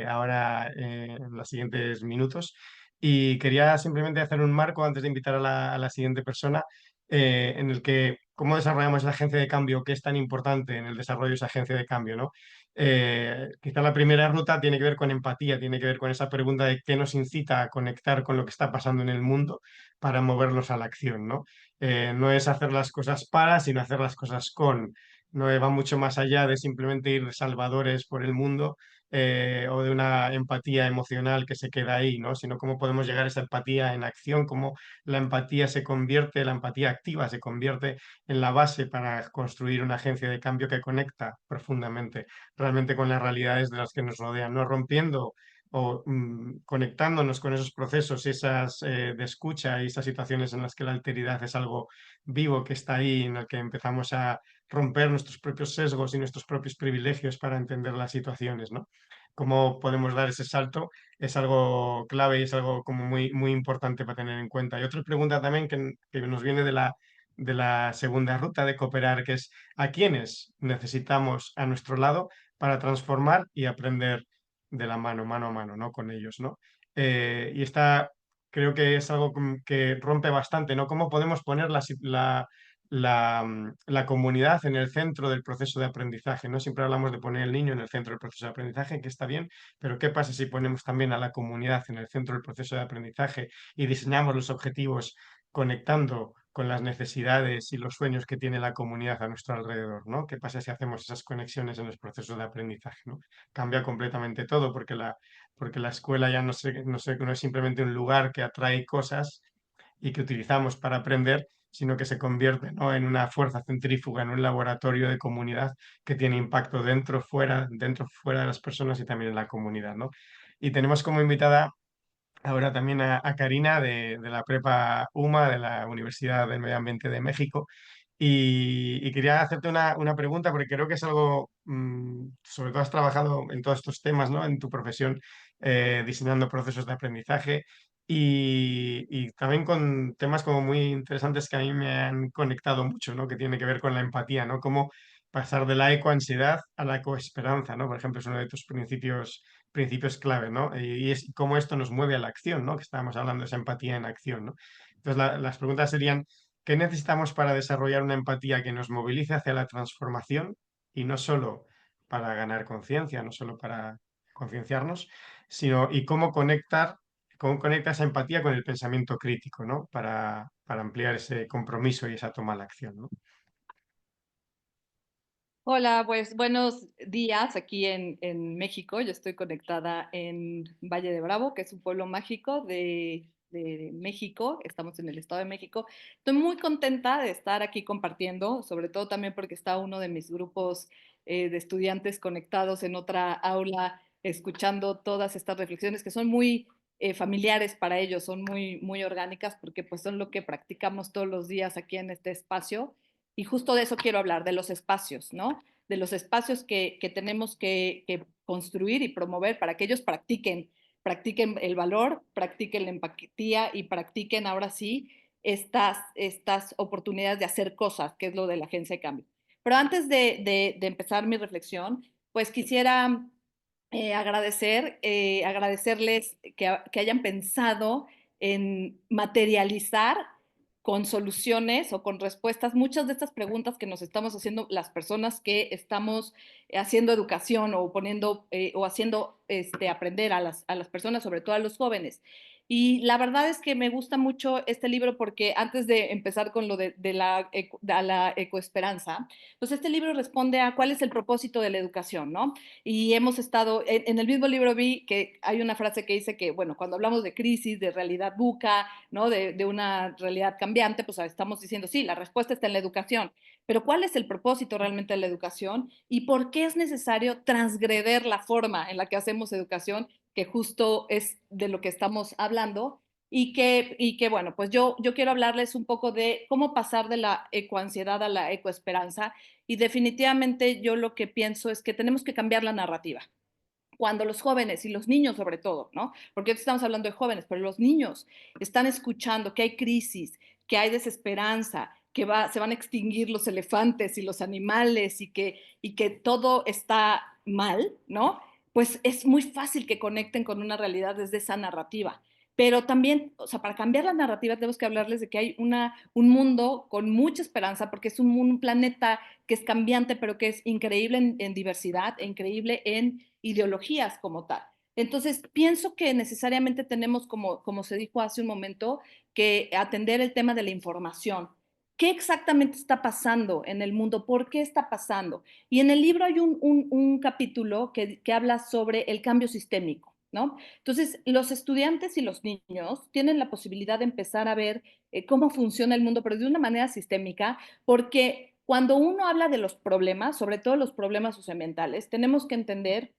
ahora en los siguientes minutos. Y quería simplemente hacer un marco antes de invitar a la siguiente persona en el que cómo desarrollamos esa agencia de cambio, que es tan importante en el desarrollo de esa agencia de cambio, ¿no? Quizá la primera ruta tiene que ver con empatía, tiene que ver con esa pregunta de qué nos incita a conectar con lo que está pasando en el mundo para movernos a la acción, ¿no? No es hacer las cosas para, sino hacer las cosas con. No va mucho más allá de simplemente ir salvadores por el mundo o de una empatía emocional que se queda ahí, ¿no? Sino cómo podemos llegar a esa empatía en acción, cómo la empatía se convierte, la empatía activa se convierte en la base para construir una agencia de cambio que conecta profundamente realmente con las realidades de las que nos rodean, no rompiendo o conectándonos con esos procesos, esas de escucha y esas situaciones en las que la alteridad es algo vivo que está ahí, en el que empezamos a romper nuestros propios sesgos y nuestros propios privilegios para entender las situaciones, ¿no? Cómo podemos dar ese salto es algo clave y es algo como muy importante para tener en cuenta. Y otra pregunta también que nos viene de la segunda ruta de cooperar, que es ¿a quiénes necesitamos a nuestro lado para transformar y aprender de la mano a mano, ¿no? Con ellos, ¿no? Y esta creo que es algo que rompe bastante, ¿no? ¿Cómo podemos poner la comunidad en el centro del proceso de aprendizaje, ¿no? Siempre hablamos de poner el niño en el centro del proceso de aprendizaje, que está bien, pero ¿qué pasa si ponemos también a la comunidad en el centro del proceso de aprendizaje y diseñamos los objetivos conectando con las necesidades y los sueños que tiene la comunidad a nuestro alrededor, ¿no? ¿Qué pasa si hacemos esas conexiones en los procesos de aprendizaje, ¿no? Cambia completamente todo porque la escuela ya no es simplemente un lugar que atrae cosas y que utilizamos para aprender, sino que se convierte, ¿no? En una fuerza centrífuga, en un laboratorio de comunidad que tiene impacto dentro, fuera de las personas y también en la comunidad, ¿no? Y tenemos como invitada ahora también a Karina de la Prepa UMA de la Universidad del Medio Ambiente de México. Y quería hacerte una pregunta porque creo que es algo, sobre todo has trabajado en todos estos temas, ¿no? En tu profesión, diseñando procesos de aprendizaje y también con temas como muy interesantes que a mí me han conectado mucho, ¿no? Que tiene que ver con la empatía, ¿no? Cómo pasar de la ecoansiedad a la ecoesperanza, ¿no? Por ejemplo, es uno de tus principios clave, ¿no? Y es cómo esto nos mueve a la acción, ¿no? Que estábamos hablando de esa empatía en acción, ¿no? Entonces, las preguntas serían, ¿qué necesitamos para desarrollar una empatía que nos movilice hacia la transformación y no solo para ganar conciencia, no solo para concienciarnos, sino y cómo conecta esa empatía con el pensamiento crítico, ¿no? Para para ampliar ese compromiso y esa toma de la acción, ¿no? Hola, pues buenos días aquí en México. Yo estoy conectada en Valle de Bravo, que es un pueblo mágico de México. Estamos en el Estado de México. Estoy muy contenta de estar aquí compartiendo, sobre todo también porque está uno de mis grupos de estudiantes conectados en otra aula, escuchando todas estas reflexiones que son muy familiares para ellos, son muy orgánicas porque pues son lo que practicamos todos los días aquí en este espacio. Y justo de eso quiero hablar, de los espacios, ¿no? De los espacios que tenemos que construir y promover para que ellos practiquen el valor, practiquen la empatía y practiquen ahora sí estas oportunidades de hacer cosas, que es lo de la agencia de cambio. Pero antes de empezar mi reflexión, pues quisiera agradecerles que hayan pensado en materializar con soluciones o con respuestas muchas de estas preguntas que nos estamos haciendo las personas que estamos haciendo educación o poniendo o haciendo aprender a las personas, sobre todo a los jóvenes. Y la verdad es que me gusta mucho este libro porque antes de empezar con lo de la ecoesperanza, pues este libro responde a cuál es el propósito de la educación, ¿no? Y hemos estado, en el mismo libro vi que hay una frase que dice que, bueno, cuando hablamos de crisis, de realidad buca, ¿no? De una realidad cambiante, pues estamos diciendo, sí, la respuesta está en la educación, pero ¿cuál es el propósito realmente de la educación? ¿Y por qué es necesario transgreder la forma en la que hacemos educación, que justo es de lo que estamos hablando? Y que bueno, pues yo quiero hablarles un poco de cómo pasar de la ecoansiedad a la ecoesperanza. Y definitivamente yo lo que pienso es que tenemos que cambiar la narrativa. Cuando los jóvenes y los niños sobre todo, ¿no? Porque estamos hablando de jóvenes, pero los niños están escuchando que hay crisis, que hay desesperanza, que se van a extinguir los elefantes y los animales y que todo está mal, ¿no? Pues es muy fácil que conecten con una realidad desde esa narrativa. Pero también, o sea, para cambiar la narrativa tenemos que hablarles de que hay un mundo con mucha esperanza, porque es un planeta que es cambiante, pero que es increíble en diversidad e increíble en ideologías como tal. Entonces, pienso que necesariamente tenemos, como se dijo hace un momento, que atender el tema de la información. ¿Qué exactamente está pasando en el mundo? ¿Por qué está pasando? Y en el libro hay un capítulo que habla sobre el cambio sistémico, ¿no? Entonces, los estudiantes y los niños tienen la posibilidad de empezar a ver cómo funciona el mundo, pero de una manera sistémica, porque cuando uno habla de los problemas, sobre todo los problemas socioambientales, tenemos que entender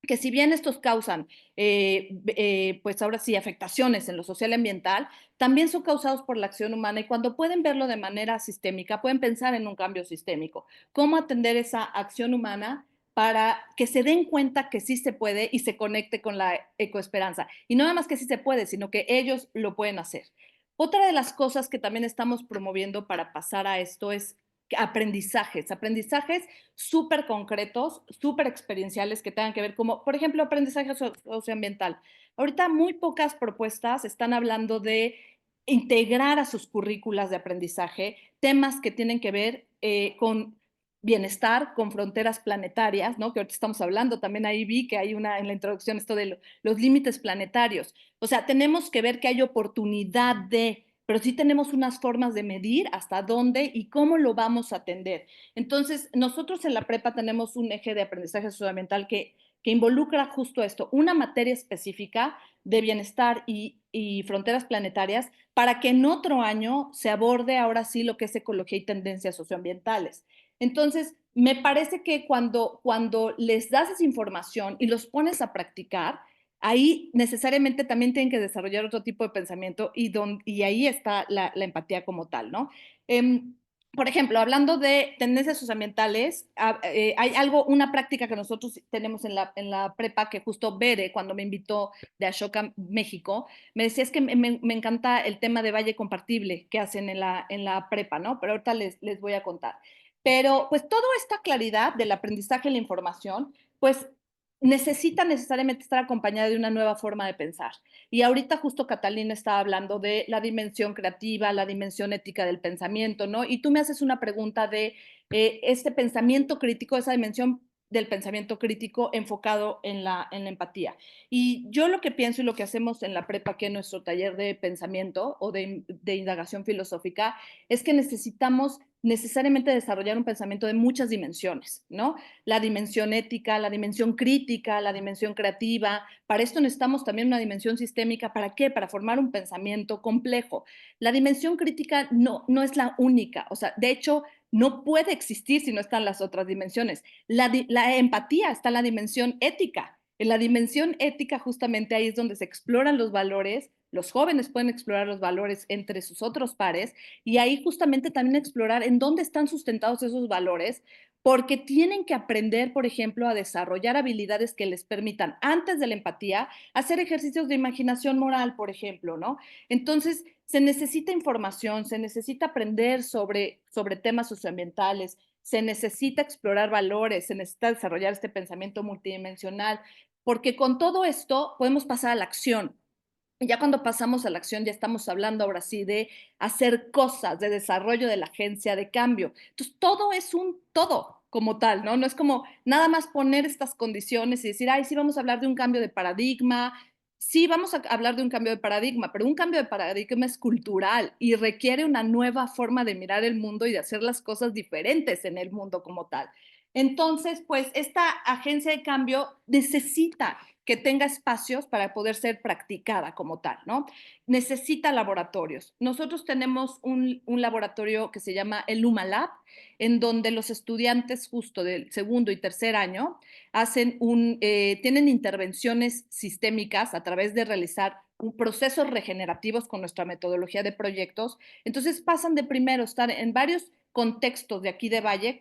que si bien estos causan, pues ahora sí, afectaciones en lo social y ambiental, también son causados por la acción humana y cuando pueden verlo de manera sistémica, pueden pensar en un cambio sistémico. ¿Cómo atender esa acción humana para que se den cuenta que sí se puede y se conecte con la ecoesperanza? Y no nada más que sí se puede, sino que ellos lo pueden hacer. Otra de las cosas que también estamos promoviendo para pasar a esto es aprendizajes súper concretos, súper experienciales que tengan que ver como, por ejemplo, aprendizaje socioambiental. Ahorita muy pocas propuestas están hablando de integrar a sus currículas de aprendizaje temas que tienen que ver con bienestar, con fronteras planetarias, ¿no? Que ahorita estamos hablando, también ahí vi que hay en la introducción esto de los límites planetarios. O sea, tenemos que ver que hay oportunidad pero sí tenemos unas formas de medir hasta dónde y cómo lo vamos a atender. Entonces, nosotros en la prepa tenemos un eje de aprendizaje socioambiental que involucra justo esto, una materia específica de bienestar y fronteras planetarias para que en otro año se aborde ahora sí lo que es ecología y tendencias socioambientales. Entonces, me parece que cuando les das esa información y los pones a practicar, ahí necesariamente también tienen que desarrollar otro tipo de pensamiento y ahí está la empatía como tal, ¿no? Por ejemplo, hablando de tendencias socioambientales, hay una práctica que nosotros tenemos en la prepa que justo Bere, cuando me invitó de Ashoka, México, me decía es que me encanta el tema de valle compartible que hacen en la prepa, ¿no? Pero ahorita les voy a contar. Pero pues toda esta claridad del aprendizaje y la información, pues necesita necesariamente estar acompañada de una nueva forma de pensar. Y ahorita justo Catalina estaba hablando de la dimensión creativa, la dimensión ética del pensamiento, ¿no? Y tú me haces una pregunta de este pensamiento crítico, esa dimensión del pensamiento crítico enfocado en la empatía. Y yo lo que pienso y lo que hacemos en la prepa, que es nuestro taller de pensamiento o de indagación filosófica, es que necesitamos necesariamente desarrollar un pensamiento de muchas dimensiones, ¿no? La dimensión ética, la dimensión crítica, la dimensión creativa. Para esto necesitamos también una dimensión sistémica. ¿Para qué? Para formar un pensamiento complejo. La dimensión crítica no es la única. O sea, de hecho, no puede existir si no están las otras dimensiones. La empatía está en la dimensión ética. En la dimensión ética justamente ahí es donde se exploran los valores. Los jóvenes pueden explorar los valores entre sus otros pares y ahí justamente también explorar en dónde están sustentados esos valores, porque tienen que aprender, por ejemplo, a desarrollar habilidades que les permitan, antes de la empatía, hacer ejercicios de imaginación moral, por ejemplo, ¿no? Entonces, se necesita información, se necesita aprender sobre temas socioambientales, se necesita explorar valores, se necesita desarrollar este pensamiento multidimensional, porque con todo esto podemos pasar a la acción. Y ya cuando pasamos a la acción, ya estamos hablando ahora sí de hacer cosas, de desarrollo de la agencia, de cambio. Entonces, todo es un todo como tal, ¿no? No es como nada más poner estas condiciones y decir, ay, sí, vamos a hablar de un cambio de paradigma. Sí, vamos a hablar de un cambio de paradigma, pero un cambio de paradigma es cultural y requiere una nueva forma de mirar el mundo y de hacer las cosas diferentes en el mundo como tal. Entonces, pues esta agencia de cambio necesita que tenga espacios para poder ser practicada como tal, ¿no? Necesita laboratorios. Nosotros tenemos un laboratorio que se llama el Luma Lab, en donde los estudiantes justo del segundo y tercer año tienen intervenciones sistémicas a través de realizar procesos regenerativos con nuestra metodología de proyectos. Entonces pasan de primero estar en varios contextos de aquí de Valle,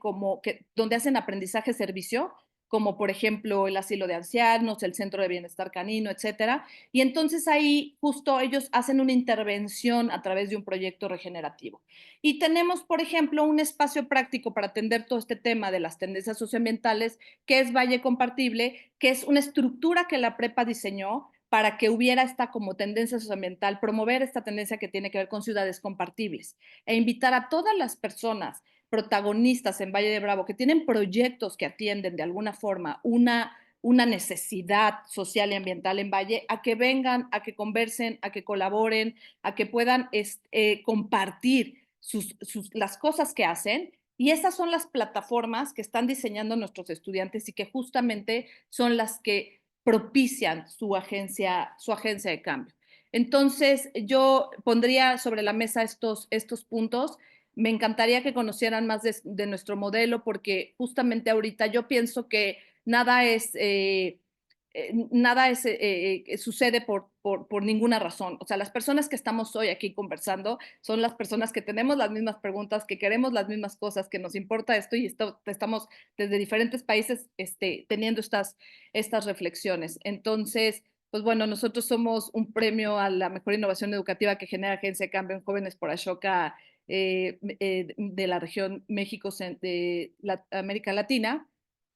donde hacen aprendizaje-servicio, como por ejemplo el asilo de ancianos, el centro de bienestar canino, etcétera. Y entonces ahí justo ellos hacen una intervención a través de un proyecto regenerativo. Y tenemos, por ejemplo, un espacio práctico para atender todo este tema de las tendencias socioambientales, que es Valle Compartible, que es una estructura que la prepa diseñó para que hubiera esta como tendencia socioambiental, promover esta tendencia que tiene que ver con ciudades compartibles e invitar a todas las personas protagonistas en Valle de Bravo que tienen proyectos que atienden de alguna forma una necesidad social y ambiental en Valle, a que vengan, a que conversen, a que colaboren, a que puedan compartir las cosas que hacen. Y esas son las plataformas que están diseñando nuestros estudiantes y que justamente son las que propician su agencia de cambio. Entonces, yo pondría sobre la mesa estos puntos. Me encantaría que conocieran más de nuestro modelo, porque justamente ahorita yo pienso que nada sucede por ninguna razón. O sea, las personas que estamos hoy aquí conversando son las personas que tenemos las mismas preguntas, que queremos las mismas cosas, que nos importa esto y estamos desde diferentes países teniendo estas reflexiones. Entonces, pues bueno, nosotros somos un premio a la mejor innovación educativa que genera Agencia de Cambio en Jóvenes por Ashoka de la región México, de América Latina.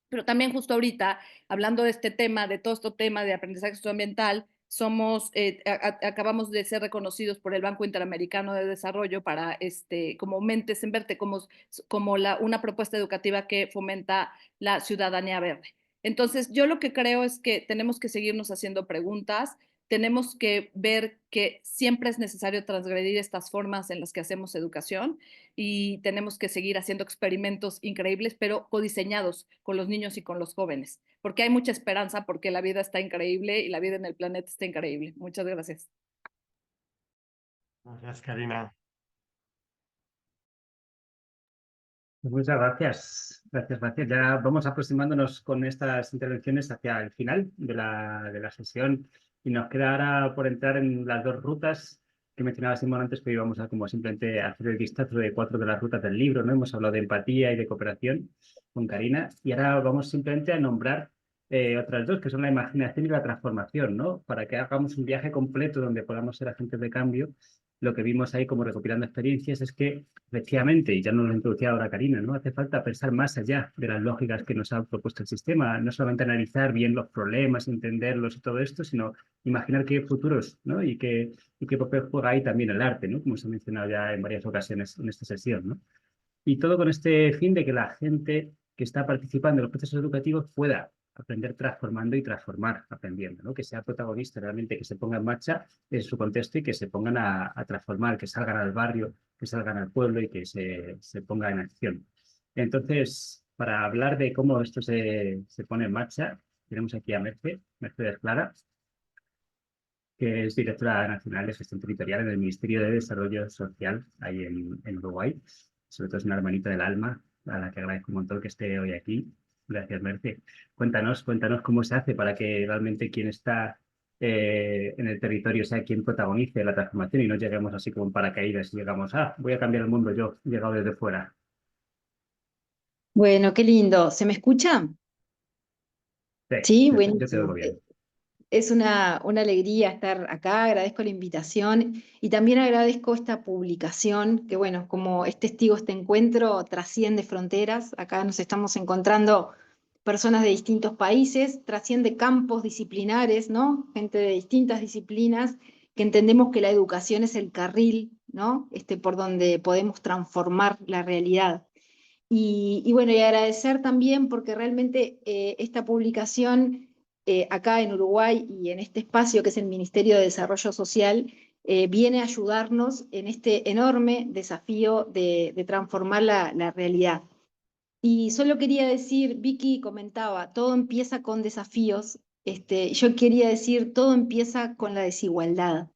Pero también justo ahorita, hablando de este tema, de todo este tema de aprendizaje socioambiental, acabamos de ser reconocidos por el Banco Interamericano de Desarrollo como Mentes en Verde, como una propuesta educativa que fomenta la ciudadanía verde. Entonces, yo lo que creo es que tenemos que seguirnos haciendo preguntas, tenemos que ver que siempre es necesario transgredir estas formas en las que hacemos educación y tenemos que seguir haciendo experimentos increíbles, pero codiseñados con los niños y con los jóvenes, porque hay mucha esperanza, porque la vida está increíble y la vida en el planeta está increíble. Muchas gracias. Gracias, Karina. Muchas gracias. Gracias. Ya vamos aproximándonos con estas intervenciones hacia el final de la sesión y nos queda ahora por entrar en las dos rutas que mencionaba Simón antes, que íbamos a como simplemente hacer el vistazo de 4 de las rutas del libro, ¿no? Hemos hablado de empatía y de cooperación con Karina y ahora vamos simplemente a nombrar otras dos, que son la imaginación y la transformación, ¿no? Para que hagamos un viaje completo donde podamos ser agentes de cambio. Lo que vimos ahí como recopilando experiencias es que efectivamente, y ya nos lo introducía ahora Karina, ¿no? Hace falta pensar más allá de las lógicas que nos ha propuesto el sistema, no solamente analizar bien los problemas, entenderlos y todo esto, sino imaginar qué futuros, ¿no? Y qué papel juega ahí también el arte, ¿no? Como se ha mencionado ya en varias ocasiones en esta sesión, ¿no? Y todo con este fin de que la gente que está participando en los procesos educativos pueda aprender transformando y transformar aprendiendo, ¿no? Que sea protagonista realmente, que se ponga en marcha en su contexto y que se pongan a transformar, que salgan al barrio, que salgan al pueblo y que se ponga en acción. Entonces, para hablar de cómo esto se pone en marcha, tenemos aquí a Mercedes Clara, que es directora nacional de gestión territorial en el Ministerio de Desarrollo Social, ahí en Uruguay. Sobre todo es una hermanita del alma, a la que agradezco un montón que esté hoy aquí. Gracias, Merce. Cuéntanos cómo se hace para que realmente quien está en el territorio sea quien protagonice la transformación y no lleguemos así como en paracaídas y llegamos, voy a cambiar el mundo yo, he llegado desde fuera. Bueno, qué lindo. ¿Se me escucha? Sí, Yo te oigo buenísimo. bien. Es una alegría estar acá, agradezco la invitación y también agradezco esta publicación, que bueno, como es testigo este encuentro, trasciende fronteras. Acá nos estamos encontrando personas de distintos países, trasciende campos disciplinares, ¿no? Gente de distintas disciplinas, que entendemos que la educación es el carril, ¿no? Por donde podemos transformar la realidad. Y bueno, y agradecer también porque realmente esta publicación acá en Uruguay y en este espacio que es el Ministerio de Desarrollo Social viene a ayudarnos en este enorme desafío de transformar la realidad. Y solo quería decir, Vicky comentaba, todo empieza con desafíos. Yo quería decir, todo empieza con la desigualdad.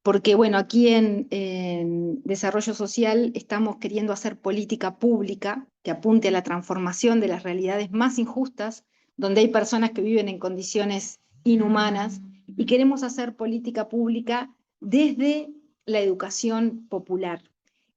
Porque bueno, aquí en Desarrollo Social estamos queriendo hacer política pública que apunte a la transformación de las realidades más injustas, donde hay personas que viven en condiciones inhumanas, y queremos hacer política pública desde la educación popular.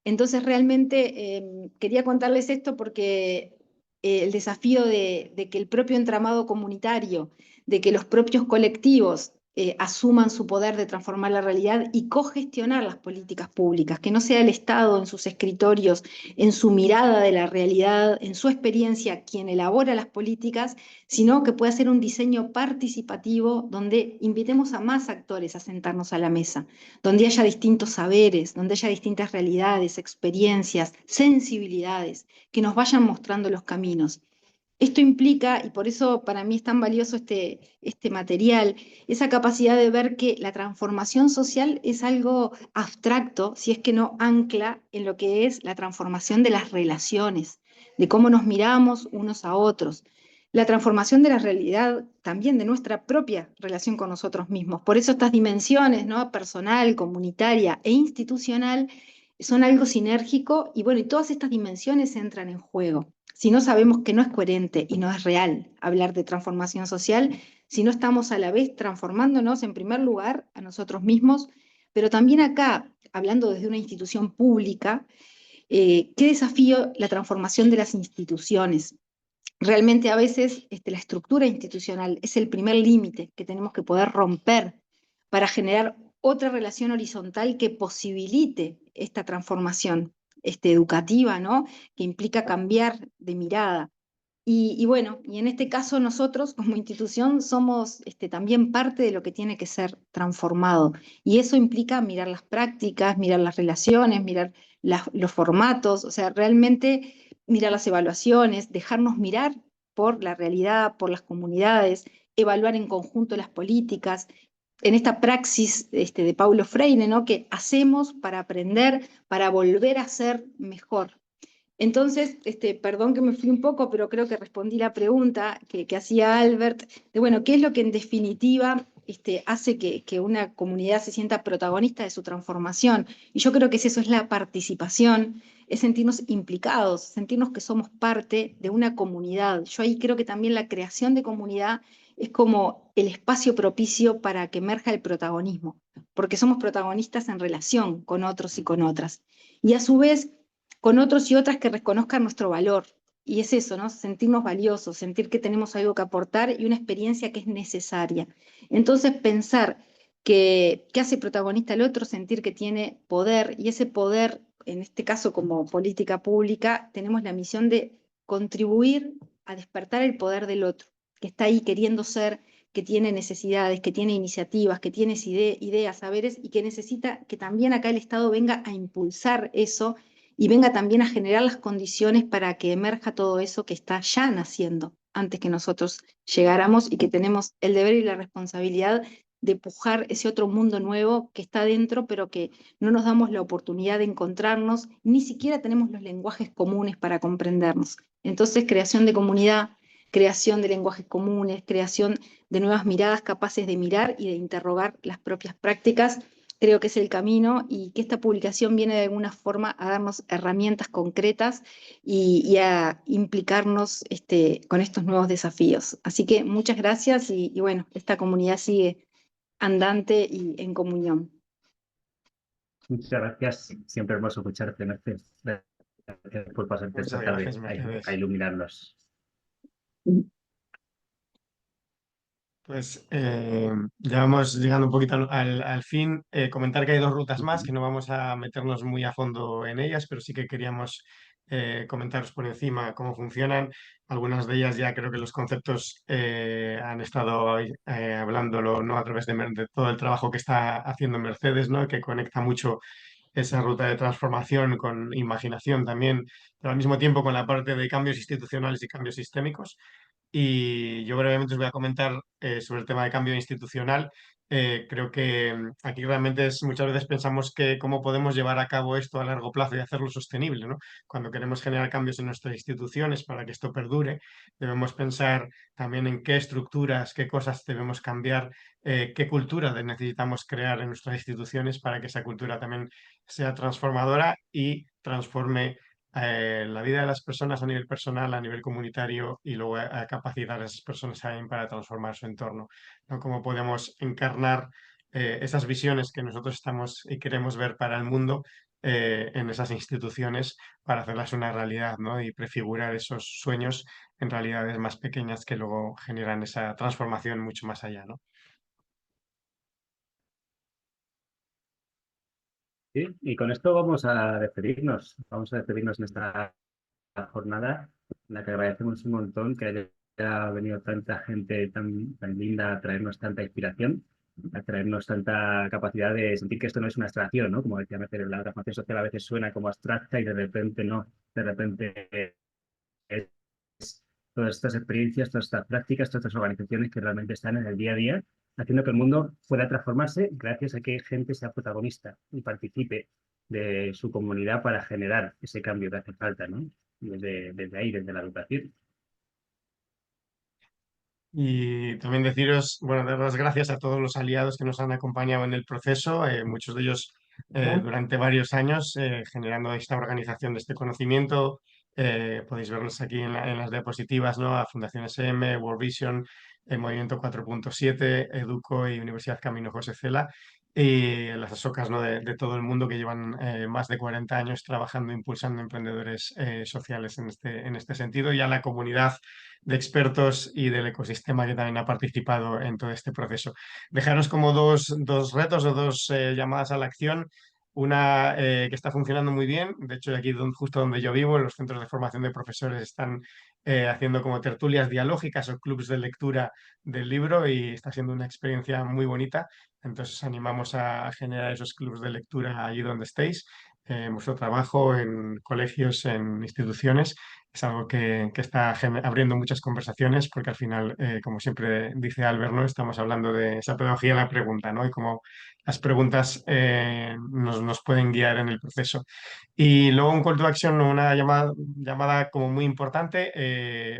Entonces realmente quería contarles esto porque el desafío de que el propio entramado comunitario, de que los propios colectivos asuman su poder de transformar la realidad y cogestionar las políticas públicas, que no sea el Estado en sus escritorios, en su mirada de la realidad, en su experiencia, quien elabora las políticas, sino que pueda ser un diseño participativo donde invitemos a más actores a sentarnos a la mesa, donde haya distintos saberes, donde haya distintas realidades, experiencias, sensibilidades, que nos vayan mostrando los caminos. Esto implica, y por eso para mí es tan valioso este material, esa capacidad de ver que la transformación social es algo abstracto si es que no ancla en lo que es la transformación de las relaciones, de cómo nos miramos unos a otros, la transformación de la realidad también de nuestra propia relación con nosotros mismos. Por eso estas dimensiones, ¿no? Personal, comunitaria e institucional son algo sinérgico y bueno, y todas estas dimensiones entran en juego. Si no sabemos que no es coherente y no es real hablar de transformación social, si no estamos a la vez transformándonos en primer lugar a nosotros mismos, pero también acá, hablando desde una institución pública, qué desafío la transformación de las instituciones. Realmente a veces la estructura institucional es el primer límite que tenemos que poder romper para generar otra relación horizontal que posibilite esta transformación educativa, ¿no? Que implica cambiar de mirada. Y bueno, y en este caso nosotros como institución somos también parte de lo que tiene que ser transformado. Y eso implica mirar las prácticas, mirar las relaciones, mirar los formatos, o sea, realmente mirar las evaluaciones, dejarnos mirar por la realidad, por las comunidades, evaluar en conjunto las políticas, en esta praxis de Paulo Freire, ¿no? Que hacemos para aprender, para volver a ser mejor. Entonces, perdón que me fui un poco, pero creo que respondí la pregunta que hacía Albert, de bueno, ¿qué es lo que en definitiva hace que una comunidad se sienta protagonista de su transformación? Y yo creo que eso es la participación, es sentirnos implicados, sentirnos que somos parte de una comunidad. Yo ahí creo que también la creación de comunidad es como el espacio propicio para que emerja el protagonismo, porque somos protagonistas en relación con otros y con otras. Y a su vez, con otros y otras que reconozcan nuestro valor. Y es eso, ¿no? Sentirnos valiosos, sentir que tenemos algo que aportar y una experiencia que es necesaria. Entonces, pensar que hace protagonista al otro, sentir que tiene poder, y ese poder, en este caso como política pública, tenemos la misión de contribuir a despertar el poder del otro, que está ahí queriendo ser, que tiene necesidades, que tiene iniciativas, que tiene ideas, saberes, y que necesita que también acá el Estado venga a impulsar eso y venga también a generar las condiciones para que emerja todo eso que está ya naciendo antes que nosotros llegáramos y que tenemos el deber y la responsabilidad de pujar ese otro mundo nuevo que está dentro, pero que no nos damos la oportunidad de encontrarnos, ni siquiera tenemos los lenguajes comunes para comprendernos. Entonces, creación de comunidad, creación de lenguajes comunes, creación de nuevas miradas capaces de mirar y de interrogar las propias prácticas, creo que es el camino y que esta publicación viene de alguna forma a darnos herramientas concretas y a implicarnos con estos nuevos desafíos. Así que muchas gracias y bueno, esta comunidad sigue andante y en comunión. Muchas gracias. Siempre hermoso escucharte, Mercedes. Gracias por pasarte Muchas esta tarde gracias, Mercedes. a iluminarnos. Pues ya vamos llegando un poquito al fin. Comentar que hay dos rutas más, que no vamos a meternos muy a fondo en ellas, pero sí que queríamos comentaros por encima cómo funcionan. Algunas de ellas ya creo que los conceptos han estado hablándolo, ¿no? A través de todo el trabajo que está haciendo Mercedes, ¿no? Que conecta mucho esa ruta de transformación con imaginación también, pero al mismo tiempo con la parte de cambios institucionales y cambios sistémicos. Y yo brevemente os voy a comentar sobre el tema de cambio institucional. Creo que aquí realmente muchas veces pensamos que cómo podemos llevar a cabo esto a largo plazo y hacerlo sostenible, ¿no? Cuando queremos generar cambios en nuestras instituciones para que esto perdure, debemos pensar también en qué estructuras, qué cosas debemos cambiar, qué cultura necesitamos crear en nuestras instituciones para que esa cultura también sea transformadora y transforme la vida de las personas a nivel personal, a nivel comunitario y luego a capacitar a esas personas también para transformar su entorno, ¿no? Cómo podemos encarnar esas visiones que nosotros estamos y queremos ver para el mundo en esas instituciones para hacerlas una realidad, ¿no? Y prefigurar esos sueños en realidades más pequeñas que luego generan esa transformación mucho más allá, ¿no? Sí, y con esto vamos a despedirnos. Vamos a despedirnos en esta jornada en la que agradecemos un montón que haya venido tanta gente tan linda a traernos tanta inspiración, a traernos tanta capacidad de sentir que esto no es una abstracción, ¿no? Como decía Mercedes, la transformación social a veces suena como abstracta y de repente no, de repente es todas estas experiencias, todas estas prácticas, todas estas organizaciones que realmente están en el día a día, haciendo que el mundo pueda transformarse gracias a que gente sea protagonista y participe de su comunidad para generar ese cambio que hace falta, ¿no? Desde ahí, desde la educación. Y también deciros, bueno, dar las gracias a todos los aliados que nos han acompañado en el proceso, muchos de ellos durante varios años, generando esta organización de este conocimiento. Podéis verlos aquí en las diapositivas, ¿no? A Fundación SM, World Vision, Movimiento 4.7, Educo y Universidad Camino José Cela. Y las ASOCAS, ¿no? de todo el mundo que llevan más de 40 años trabajando, impulsando emprendedores sociales en este sentido, y a la comunidad de expertos y del ecosistema que también ha participado en todo este proceso. Dejaros como dos retos o dos llamadas a la acción. Una que está funcionando muy bien, de hecho aquí justo donde yo vivo, en los centros de formación de profesores están haciendo como tertulias dialógicas o clubs de lectura del libro y está siendo una experiencia muy bonita. Entonces animamos a generar esos clubs de lectura allí donde estéis, en vuestro trabajo, en colegios, en instituciones. Es algo que está abriendo muchas conversaciones porque al final, como siempre dice Albert, ¿no? Estamos hablando de esa pedagogía de la pregunta, ¿no? Y cómo las preguntas nos pueden guiar en el proceso. Y luego un call to action, una llamada como muy importante.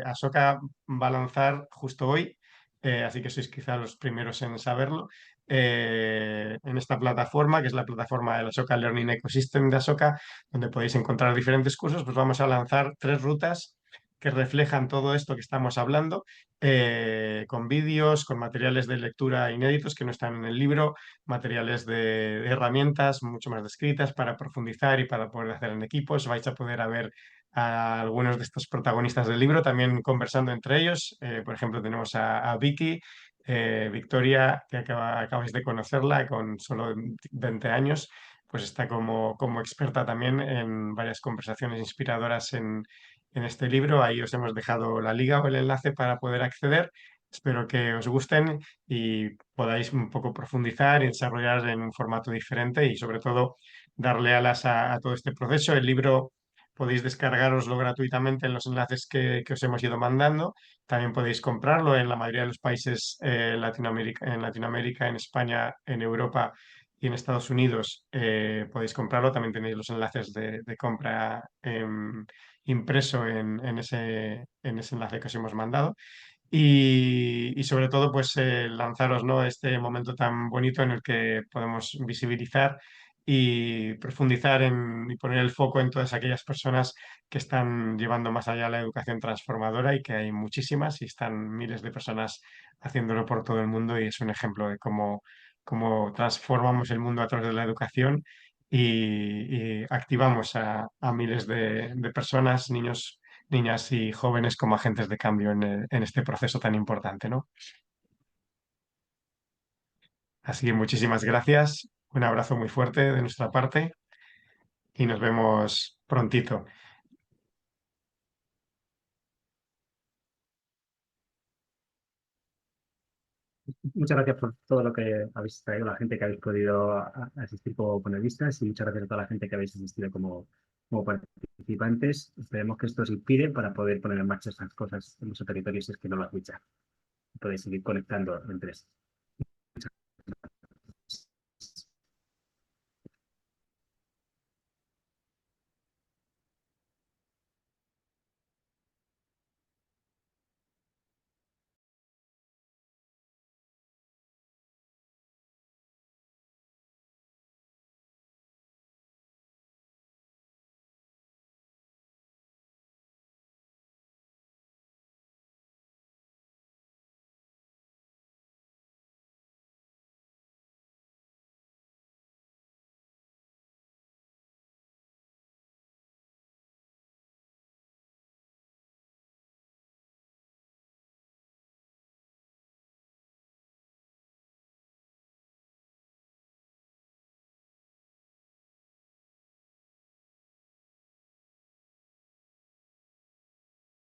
Asoka va a lanzar justo hoy, así que sois quizá los primeros en saberlo, en esta plataforma, que es la plataforma del Asoka Learning Ecosystem de Asoka, donde podéis encontrar diferentes cursos. Pues vamos a lanzar 3 rutas que reflejan todo esto que estamos hablando, con vídeos, con materiales de lectura inéditos que no están en el libro, materiales de herramientas mucho más descritas para profundizar y para poder hacer en equipos. Vais a poder ver a algunos de estos protagonistas del libro también conversando entre ellos. Por ejemplo, tenemos a Vicky, Victoria, que acabáis de conocerla con solo 20 años, pues está como experta también en varias conversaciones inspiradoras en este libro. Ahí os hemos dejado la liga o el enlace para poder acceder. espero que os gusten y podáis un poco profundizar y desarrollar en un formato diferente y sobre todo darle alas a todo este proceso. El libro podéis descargaroslo gratuitamente en los enlaces que os hemos ido mandando. También podéis comprarlo en la mayoría de los países en Latinoamérica, en España, en Europa y en Estados Unidos. Podéis comprarlo. También tenéis los enlaces de compra impreso en ese enlace que os hemos mandado. Y sobre todo, pues lanzaros, ¿no?, este momento tan bonito en el que podemos visibilizar y profundizar y poner el foco en todas aquellas personas que están llevando más allá la educación transformadora, y que hay muchísimas y están miles de personas haciéndolo por todo el mundo, y es un ejemplo de cómo transformamos el mundo a través de la educación y activamos a miles de personas, niñas y jóvenes, como agentes de cambio en este proceso tan importante, ¿no? Así que muchísimas gracias, un abrazo muy fuerte de nuestra parte y nos vemos prontito. Muchas gracias por todo lo que habéis traído, la gente que habéis podido asistir como panelistas, y muchas gracias a toda la gente que habéis asistido como participantes. Esperemos que esto os inspire para poder poner en marcha estas cosas en nuestros territorios, si es que no lo has dicho. Podéis seguir conectando entre estos.